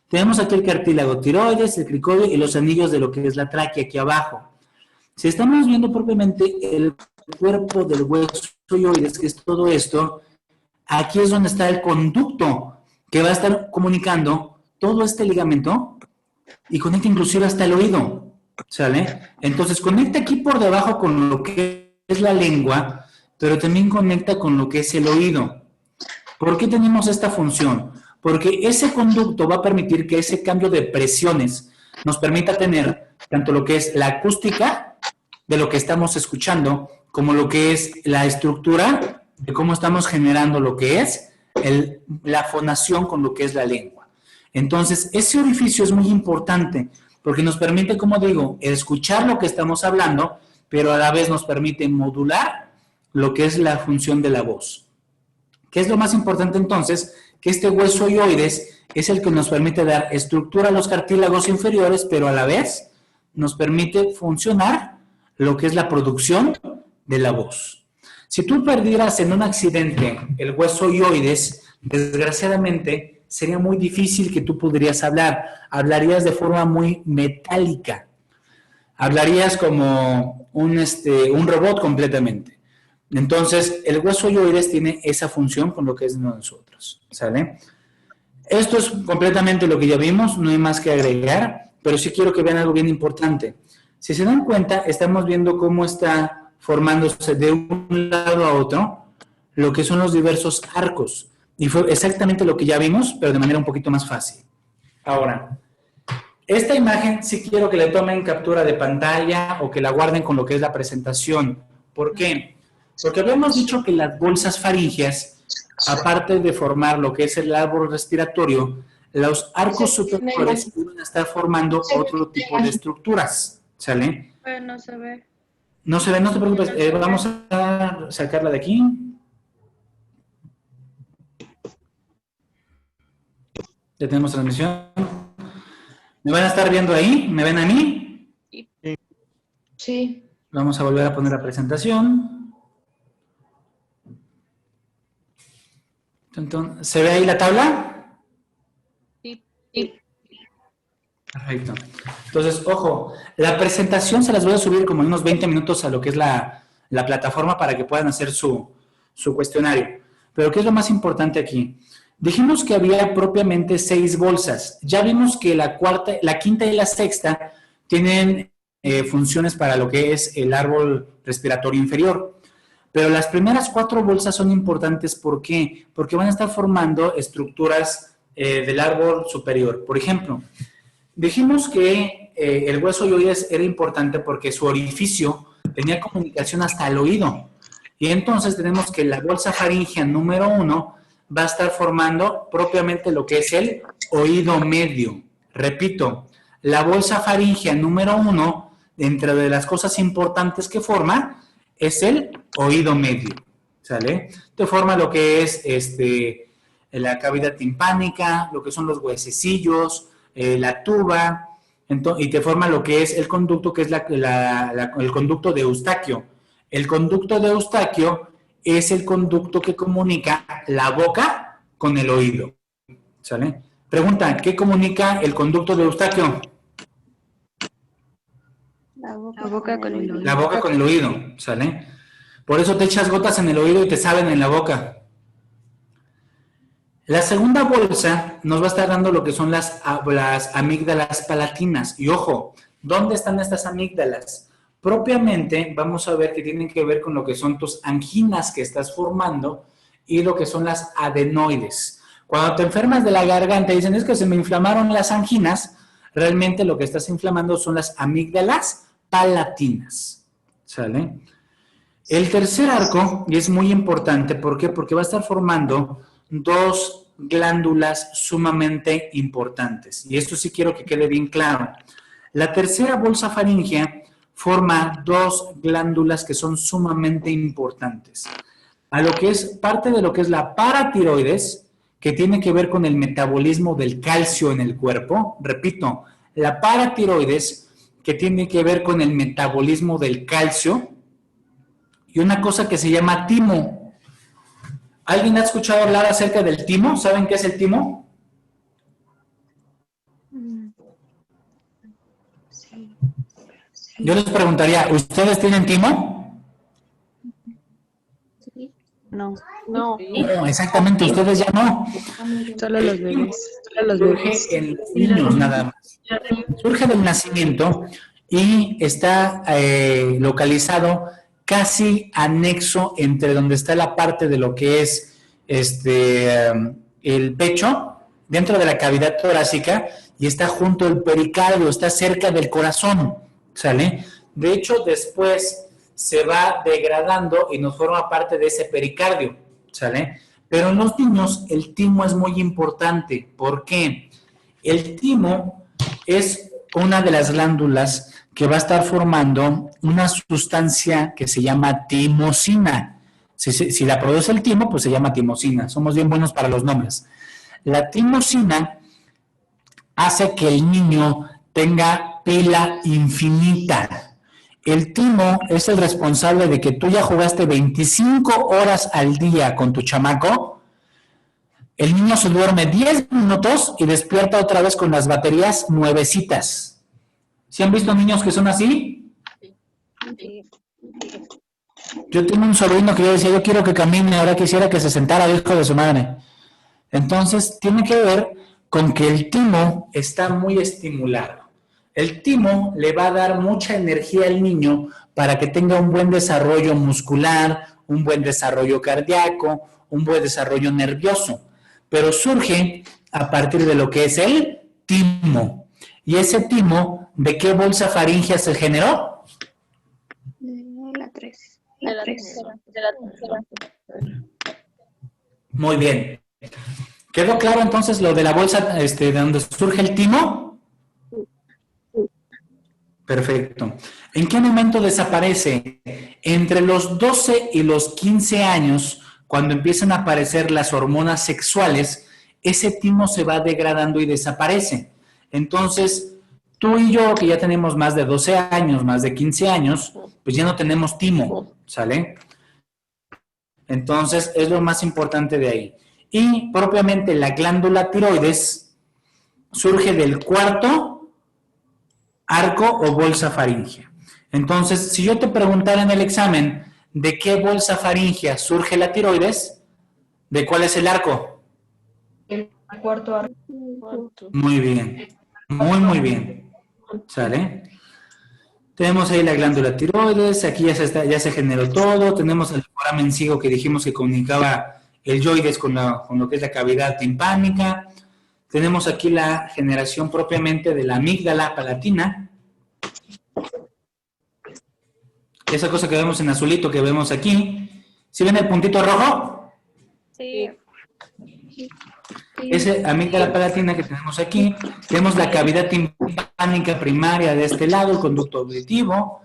Tenemos aquí el cartílago tiroides, el cricoide y los anillos de lo que es la tráquea aquí abajo. Si estamos viendo propiamente el cuerpo del hueso ioides, que es todo esto, aquí es donde está el conducto que va a estar comunicando todo este ligamento y conecta inclusive hasta el oído, ¿sale? Entonces conecta aquí por debajo con lo que es la lengua, pero también conecta con lo que es el oído. ¿Por qué tenemos esta función? Porque ese conducto va a permitir que ese cambio de presiones nos permita tener tanto lo que es la acústica de lo que estamos escuchando, como lo que es la estructura de cómo estamos generando lo que es la fonación con lo que es la lengua. Entonces, ese orificio es muy importante porque nos permite, como digo, escuchar lo que estamos hablando, pero a la vez nos permite modular lo que es la función de la voz. ¿Qué es lo más importante entonces? Que este hueso hyoides es el que nos permite dar estructura a los cartílagos inferiores, pero a la vez nos permite funcionar lo que es la producción de la voz. Si tú perdieras en un accidente el hueso hyoides, desgraciadamente sería muy difícil que tú pudieras hablar. Hablarías de forma muy metálica. Hablarías como un robot completamente. Entonces, el hueso hyoides tiene esa función con lo que es de nosotros, ¿sale? Esto es completamente lo que ya vimos, no hay más que agregar, pero sí quiero que vean algo bien importante. Si se dan cuenta, estamos viendo cómo está formándose de un lado a otro lo que son los diversos arcos. Y fue exactamente lo que ya vimos, pero de manera un poquito más fácil. Ahora, esta imagen sí quiero que le tomen captura de pantalla o que la guarden con lo que es la presentación. ¿Por qué? Porque habíamos dicho que las bolsas faríngeas, aparte de formar lo que es el árbol respiratorio, los arcos superiores van a estar formando otro tipo de estructuras, ¿sale? No se ve. No se ve, no te preocupes, vamos a sacarla de aquí. Ya tenemos transmisión. ¿Me van a estar viendo ahí? ¿Me ven a mí? Sí. Vamos a volver a poner la presentación. Entonces, ¿se ve ahí la tabla? Sí. Perfecto. Entonces, ojo, la presentación se las voy a subir como en unos 20 minutos a lo que es la plataforma para que puedan hacer su cuestionario. Pero, ¿qué es lo más importante aquí? Dijimos que había propiamente 6 bolsas. Ya vimos que la quinta y la sexta tienen funciones para lo que es el árbol respiratorio inferior. Pero las primeras 4 bolsas son importantes, ¿por qué? Porque van a estar formando estructuras del árbol superior. Por ejemplo, dijimos que el hueso hyoides era importante porque su orificio tenía comunicación hasta el oído. Y entonces tenemos que la bolsa faríngea número 1 va a estar formando propiamente lo que es el oído medio. Repito, la bolsa faríngea número 1, dentro de las cosas importantes que forma, es el oído medio, ¿sale? Te forma lo que es la cavidad timpánica, lo que son los huesecillos, la tuba, y te forma lo que es el conducto, que es el conducto de Eustaquio. El conducto de Eustaquio es el conducto que comunica la boca con el oído, ¿sale? Pregunta, ¿qué comunica el conducto de Eustaquio? La boca con el oído. La boca con el oído, ¿sale? Por eso te echas gotas en el oído y te saben en la boca. La segunda bolsa nos va a estar dando lo que son las amígdalas palatinas. Y ojo, ¿dónde están estas amígdalas? Propiamente vamos a ver que tienen que ver con lo que son tus anginas que estás formando y lo que son las adenoides. Cuando te enfermas de la garganta y dicen, es que se me inflamaron las anginas, realmente lo que estás inflamando son las amígdalas palatinas, ¿sale? El tercer arco, y es muy importante, ¿por qué? Porque va a estar formando 2 glándulas sumamente importantes, y esto sí quiero que quede bien claro. La tercera bolsa faríngea forma 2 glándulas que son sumamente importantes, a lo que es parte de lo que es la paratiroides, que tiene que ver con el metabolismo del calcio en el cuerpo. Repito, la paratiroides, que tiene que ver con el metabolismo del calcio, y una cosa que se llama timo. ¿Alguien ha escuchado hablar acerca del timo? ¿Saben qué es el timo? Yo les preguntaría, ¿ustedes tienen timo? No. No. No, exactamente, ustedes ya no. Solo los bebés. Surge en los niños nada más. Surge del nacimiento y está localizado casi anexo entre donde está la parte de lo que es el pecho, dentro de la cavidad torácica, y está junto al pericardio, está cerca del corazón, ¿sale? De hecho, después se va degradando y nos forma parte de ese pericardio, ¿sale? Pero en los niños el timo es muy importante. ¿Por qué? El timo es una de las glándulas que va a estar formando una sustancia que se llama timosina. Si la produce el timo, pues se llama timosina. Somos bien buenos para los nombres. La timosina hace que el niño tenga pila infinita. El timo es el responsable de que tú ya jugaste 25 horas al día con tu chamaco. El niño se duerme 10 minutos y despierta otra vez con las baterías nuevecitas. ¿Sí han visto niños que son así? Sí. Yo tengo un sobrino que yo decía, yo quiero que camine, ahora quisiera que se sentara, hijo de su madre. Entonces, tiene que ver con que el timo está muy estimulado. El timo le va a dar mucha energía al niño para que tenga un buen desarrollo muscular, un buen desarrollo cardíaco, un buen desarrollo nervioso. Pero surge a partir de lo que es el timo. ¿Y ese timo de qué bolsa faríngea se generó? La 3. De la tercera. Muy bien. ¿Quedó claro entonces lo de la bolsa de donde surge el timo? Perfecto. ¿En qué momento desaparece? Entre los 12 y los 15 años, cuando empiezan a aparecer las hormonas sexuales, ese timo se va degradando y desaparece. Entonces, tú y yo, que ya tenemos más de 12 años, más de 15 años, pues ya no tenemos timo, ¿sale? Entonces, es lo más importante de ahí. Y propiamente la glándula tiroides surge del cuarto arco o bolsa faríngea. Entonces, si yo te preguntara en el examen de qué bolsa faríngea surge la tiroides, ¿de cuál es el arco? El cuarto arco. Muy bien, muy bien. ¿Sale? Tenemos ahí la glándula tiroides, aquí ya se generó todo, tenemos el foramen ciego que dijimos que comunicaba el yoides con lo que es la cavidad timpánica, tenemos aquí la generación propiamente de la amígdala palatina, esa cosa que vemos en azulito que vemos aquí. ¿Sí ven el puntito rojo? Sí. Esa amígdala palatina que tenemos aquí, tenemos la cavidad timpánica primaria de este lado, el conducto auditivo,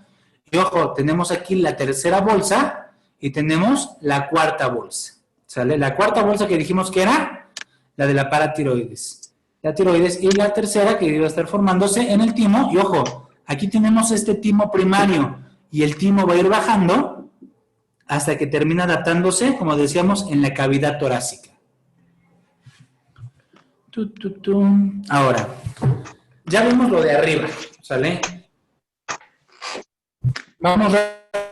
y ojo, tenemos aquí la tercera bolsa y tenemos la cuarta bolsa, ¿sale? La cuarta bolsa que dijimos que era la de la paratiroides, la tiroides, y la tercera que iba a estar formándose en el timo, y ojo, aquí tenemos este timo primario, y el timo va a ir bajando hasta que termina adaptándose, como decíamos, en la cavidad torácica. Ahora, ya vimos lo de arriba, ¿sale? Vamos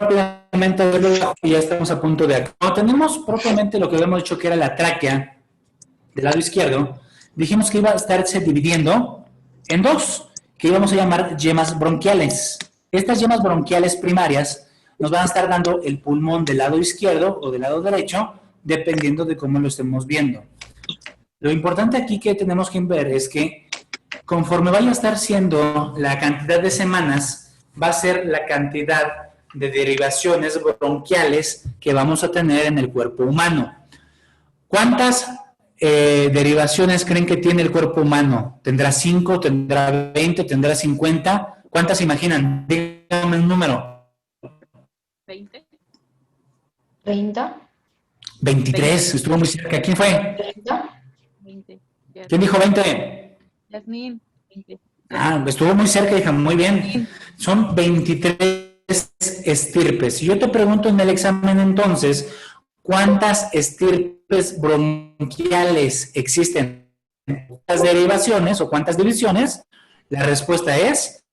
rápidamente a verlo de abajo y ya estamos a punto de acá. Cuando tenemos propiamente lo que habíamos dicho que era la tráquea del lado izquierdo, dijimos que iba a estarse dividiendo en dos, que íbamos a llamar yemas bronquiales. Estas yemas bronquiales primarias nos van a estar dando el pulmón del lado izquierdo o del lado derecho, dependiendo de cómo lo estemos viendo. Lo importante aquí que tenemos que ver es que conforme vaya a estar siendo la cantidad de semanas, va a ser la cantidad de derivaciones bronquiales que vamos a tener en el cuerpo humano. ¿Cuántas derivaciones creen que tiene el cuerpo humano? ¿Tendrá 5, tendrá 20, tendrá 50? ¿Cuántas imaginan? Díganme un número. 20. 30. 23, estuvo muy cerca. ¿Quién fue? 30. 20. ¿Quién dijo 20? Yasmín. 20. Ah, estuvo muy cerca, hija, muy bien. Son 23 estirpes. Si yo te pregunto en el examen entonces, ¿cuántas estirpes bronquiales existen? ¿Cuántas derivaciones o cuántas divisiones? La respuesta es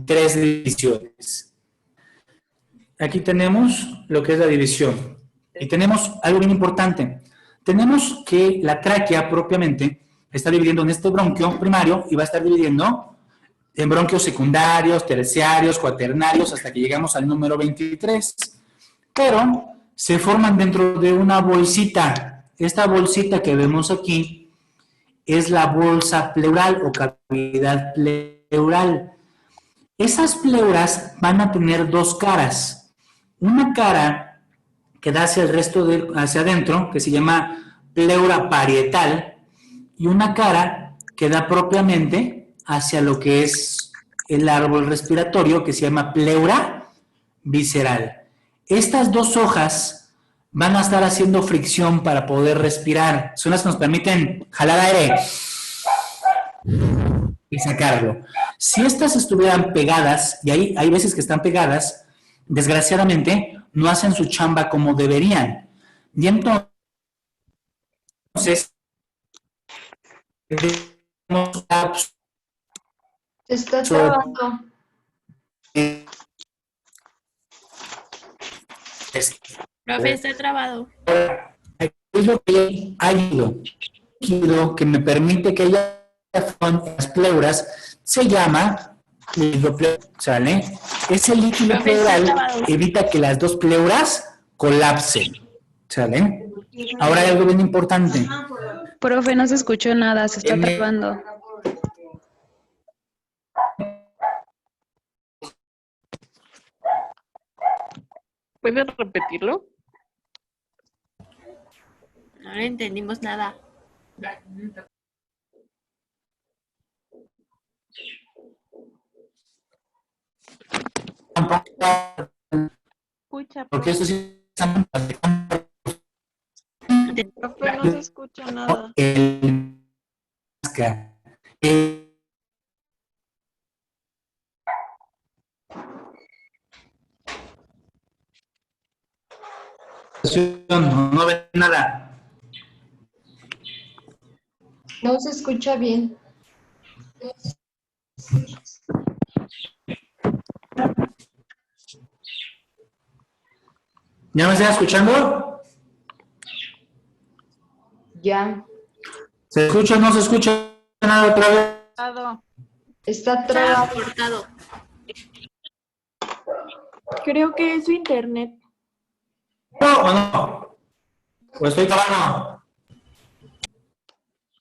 3 divisiones. Aquí tenemos lo que es la división. Y tenemos algo bien importante. Tenemos que la tráquea propiamente está dividiendo en este bronquio primario y va a estar dividiendo en bronquios secundarios, terciarios, cuaternarios, hasta que llegamos al número 23. Pero se forman dentro de una bolsita. Esta bolsita que vemos aquí es la bolsa pleural o cavidad pleural. Esas pleuras van a tener dos caras. Una cara que da hacia el resto hacia adentro, que se llama pleura parietal, y una cara que da propiamente hacia lo que es el árbol respiratorio, que se llama pleura visceral. Estas dos hojas van a estar haciendo fricción para poder respirar. Son las que nos permiten jalar aire y sacarlo. Si estas estuvieran pegadas, y hay veces que están pegadas, desgraciadamente no hacen su chamba como deberían. Y entonces Se está trabando. Profe, está trabado. Es lo que hay líquido que me permite que haya las pleuras, se llama líquido pleural, ¿sale? Ese líquido pleural evita que las dos pleuras colapsen, ¿sale? Ahora hay algo bien importante. Profe, no se escuchó nada, se está trabando. ¿Puedes repetirlo? No le entendimos nada. Escucha, Porque esto sí profe, no se escucha nada. No ve nada. No se escucha bien. ¿Ya me están escuchando? Ya. ¿Se escucha o no se escucha nada otra vez? Está trabado. Cortado. Creo que es su internet. ¿No o no? ¿O estoy trabando?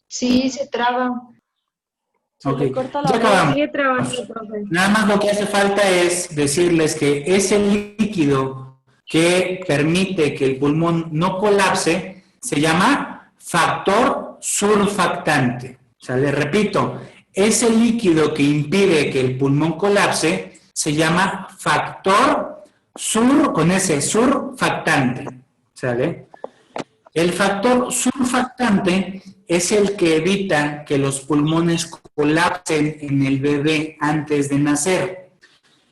Sí, se traba. Ok, Corta ya la acabamos. sigue trabajando, profe. Nada más lo que hace falta es decirles que ese líquido que permite que el pulmón no colapse se llama factor surfactante. O sea, les repito, ese líquido que impide que el pulmón colapse se llama factor surfactante. ¿Sale? El factor surfactante es el que evita que los pulmones colapsen en el bebé antes de nacer.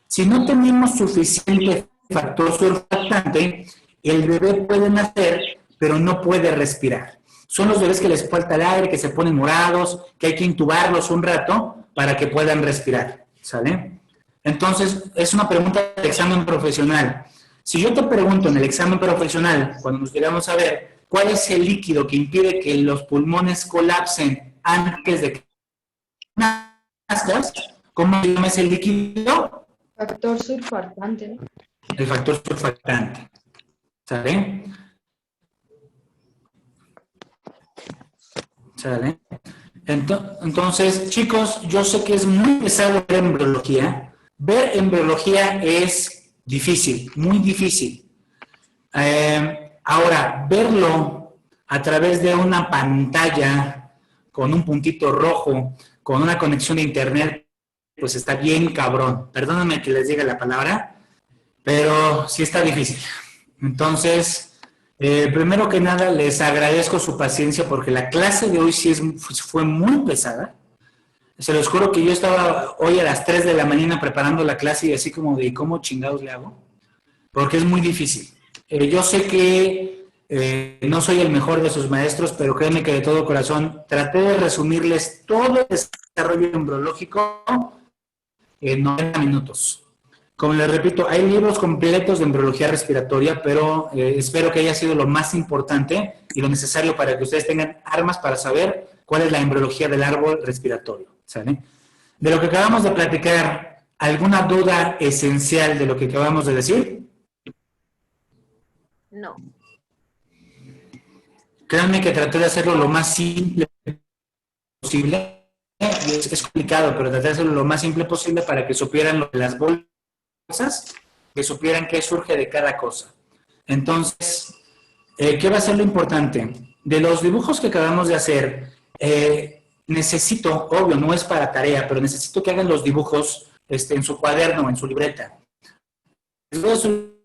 Si no tenemos suficiente factor surfactante, el bebé puede nacer, pero no puede respirar. Son los bebés que les falta el aire, que se ponen morados, que hay que intubarlos un rato para que puedan respirar. ¿Sale? Entonces, es una pregunta del examen profesional. Si yo te pregunto en el examen profesional, cuando nos llegamos a ver, ¿cuál es el líquido que impide que los pulmones colapsen antes de que nazcas? ¿Cómo se llama ese líquido? Factor surfactante, ¿no? El factor surfactante. ¿Sale? ¿Sale? Entonces, chicos, yo sé que es muy pesado ver embriología. Ver embriología es difícil, muy difícil. Ahora, verlo a través de una pantalla con un puntito rojo, con una conexión de internet, pues está bien cabrón. Perdónenme que les diga la palabra, pero sí está difícil. Entonces, primero que nada, les agradezco su paciencia porque la clase de hoy sí fue muy pesada. Se los juro que yo estaba hoy a las 3 de la mañana preparando la clase y así como de ¿cómo chingados le hago? Porque es muy difícil. Yo sé que no soy el mejor de sus maestros, pero créanme que de todo corazón traté de resumirles todo el desarrollo embriológico en 90 minutos. Como les repito, hay libros completos de embriología respiratoria, pero espero que haya sido lo más importante y lo necesario para que ustedes tengan armas para saber cuál es la embriología del árbol respiratorio, ¿sale? De lo que acabamos de platicar, ¿alguna duda esencial de lo que acabamos de decir? No. Créanme que traté de hacerlo lo más simple posible. Es complicado, pero traté de hacerlo lo más simple posible para que supieran lo de las bolsas, que supieran qué surge de cada cosa. Entonces, ¿qué va a ser lo importante? De los dibujos que acabamos de hacer, necesito, obvio, no es para tarea, pero necesito que hagan los dibujos en su cuaderno, en su libreta. Les voy a subir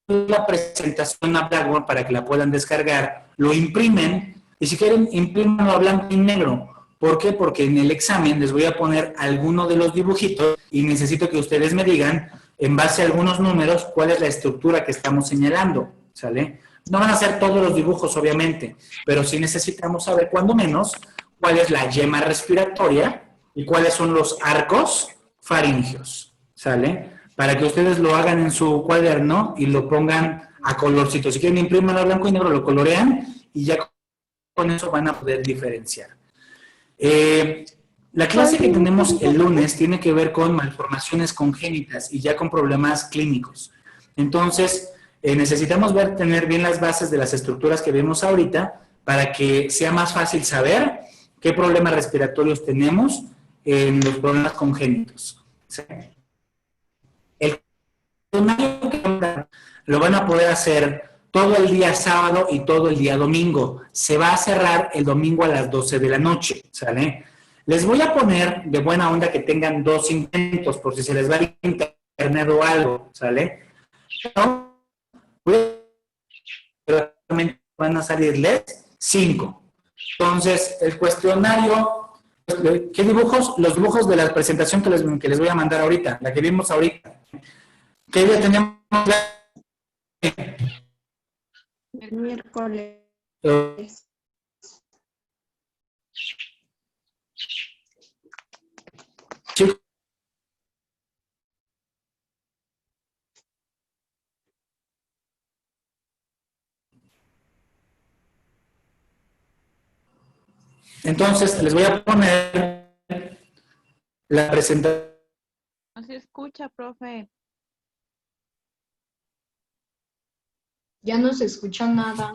la presentación a Blackboard para que la puedan descargar, lo imprimen y si quieren, imprímanlo a blanco y negro. ¿Por qué? Porque en el examen les voy a poner alguno de los dibujitos y necesito que ustedes me digan, en base a algunos números, cuál es la estructura que estamos señalando, ¿sale? No van a ser todos los dibujos, obviamente, pero sí necesitamos saber, cuando menos, cuál es la yema respiratoria y cuáles son los arcos faringios, ¿sale? Para que ustedes lo hagan en su cuaderno y lo pongan a colorcito. Si quieren, imprímanlo a blanco y negro, lo colorean y ya con eso van a poder diferenciar. La clase que tenemos el lunes tiene que ver con malformaciones congénitas y ya con problemas clínicos. Entonces, necesitamos tener bien las bases de las estructuras que vemos ahorita para que sea más fácil saber qué problemas respiratorios tenemos en los problemas congénitos. ¿Sí? El cuestionario que lo van a poder hacer todo el día sábado y todo el día domingo. Se va a cerrar el domingo a las 12 de la noche, ¿sale? Les voy a poner de buena onda que tengan 2 intentos por si se les va el internet o algo, ¿sale? Pero van a salirles 5. Entonces, el cuestionario, ¿qué dibujos? Los dibujos de la presentación que les voy a mandar ahorita, la que vimos ahorita. ¿Qué día tenemos? El miércoles. Chicos, entonces, les voy a poner la presentación. No se escucha, profe. Ya no se escucha nada.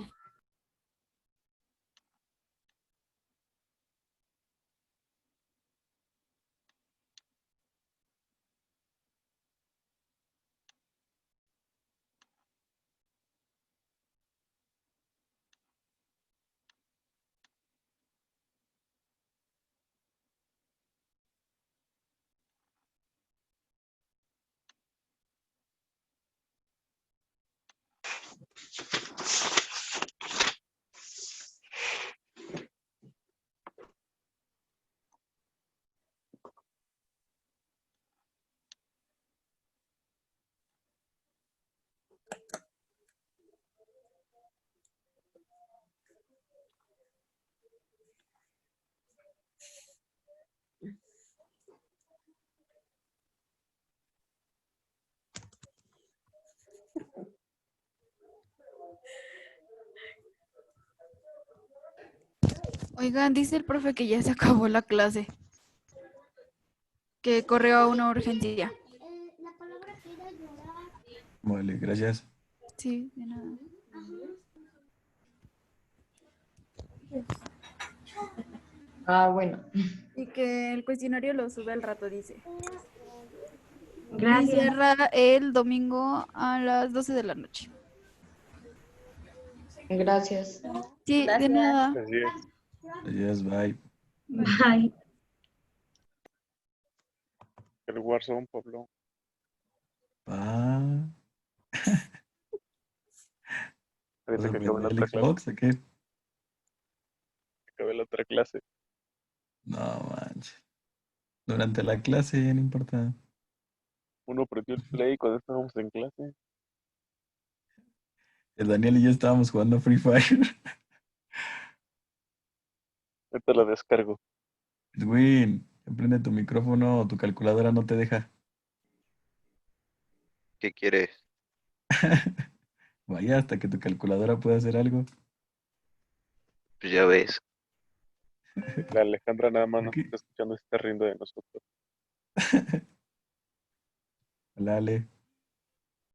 Oigan, dice el profe que ya se acabó la clase. Que corrió a una urgencia. Vale, gracias. Sí, de nada. Ah, bueno. Y que el cuestionario lo sube al rato, dice. Gracias. Y cierra el domingo a las 12 de la noche. Gracias. Sí, de nada. Gracias, bye. Bye. El Warzone, Pablo. Ah. Ahorita que acabe la ¿El otra Xbox clase. o qué? Acabe la otra clase. No manches. Durante la clase ya no importa. Uno prendió el play cuando estábamos en clase. El Daniel y yo estábamos jugando Free Fire. Ahorita lo descargo. Edwin, prende tu micrófono o tu calculadora no te deja. ¿Qué quieres? Vaya, hasta que tu calculadora pueda hacer algo. Pues ya ves. La Alejandra nada más nos está escuchando y se está riendo de nosotros. Hola, Ale.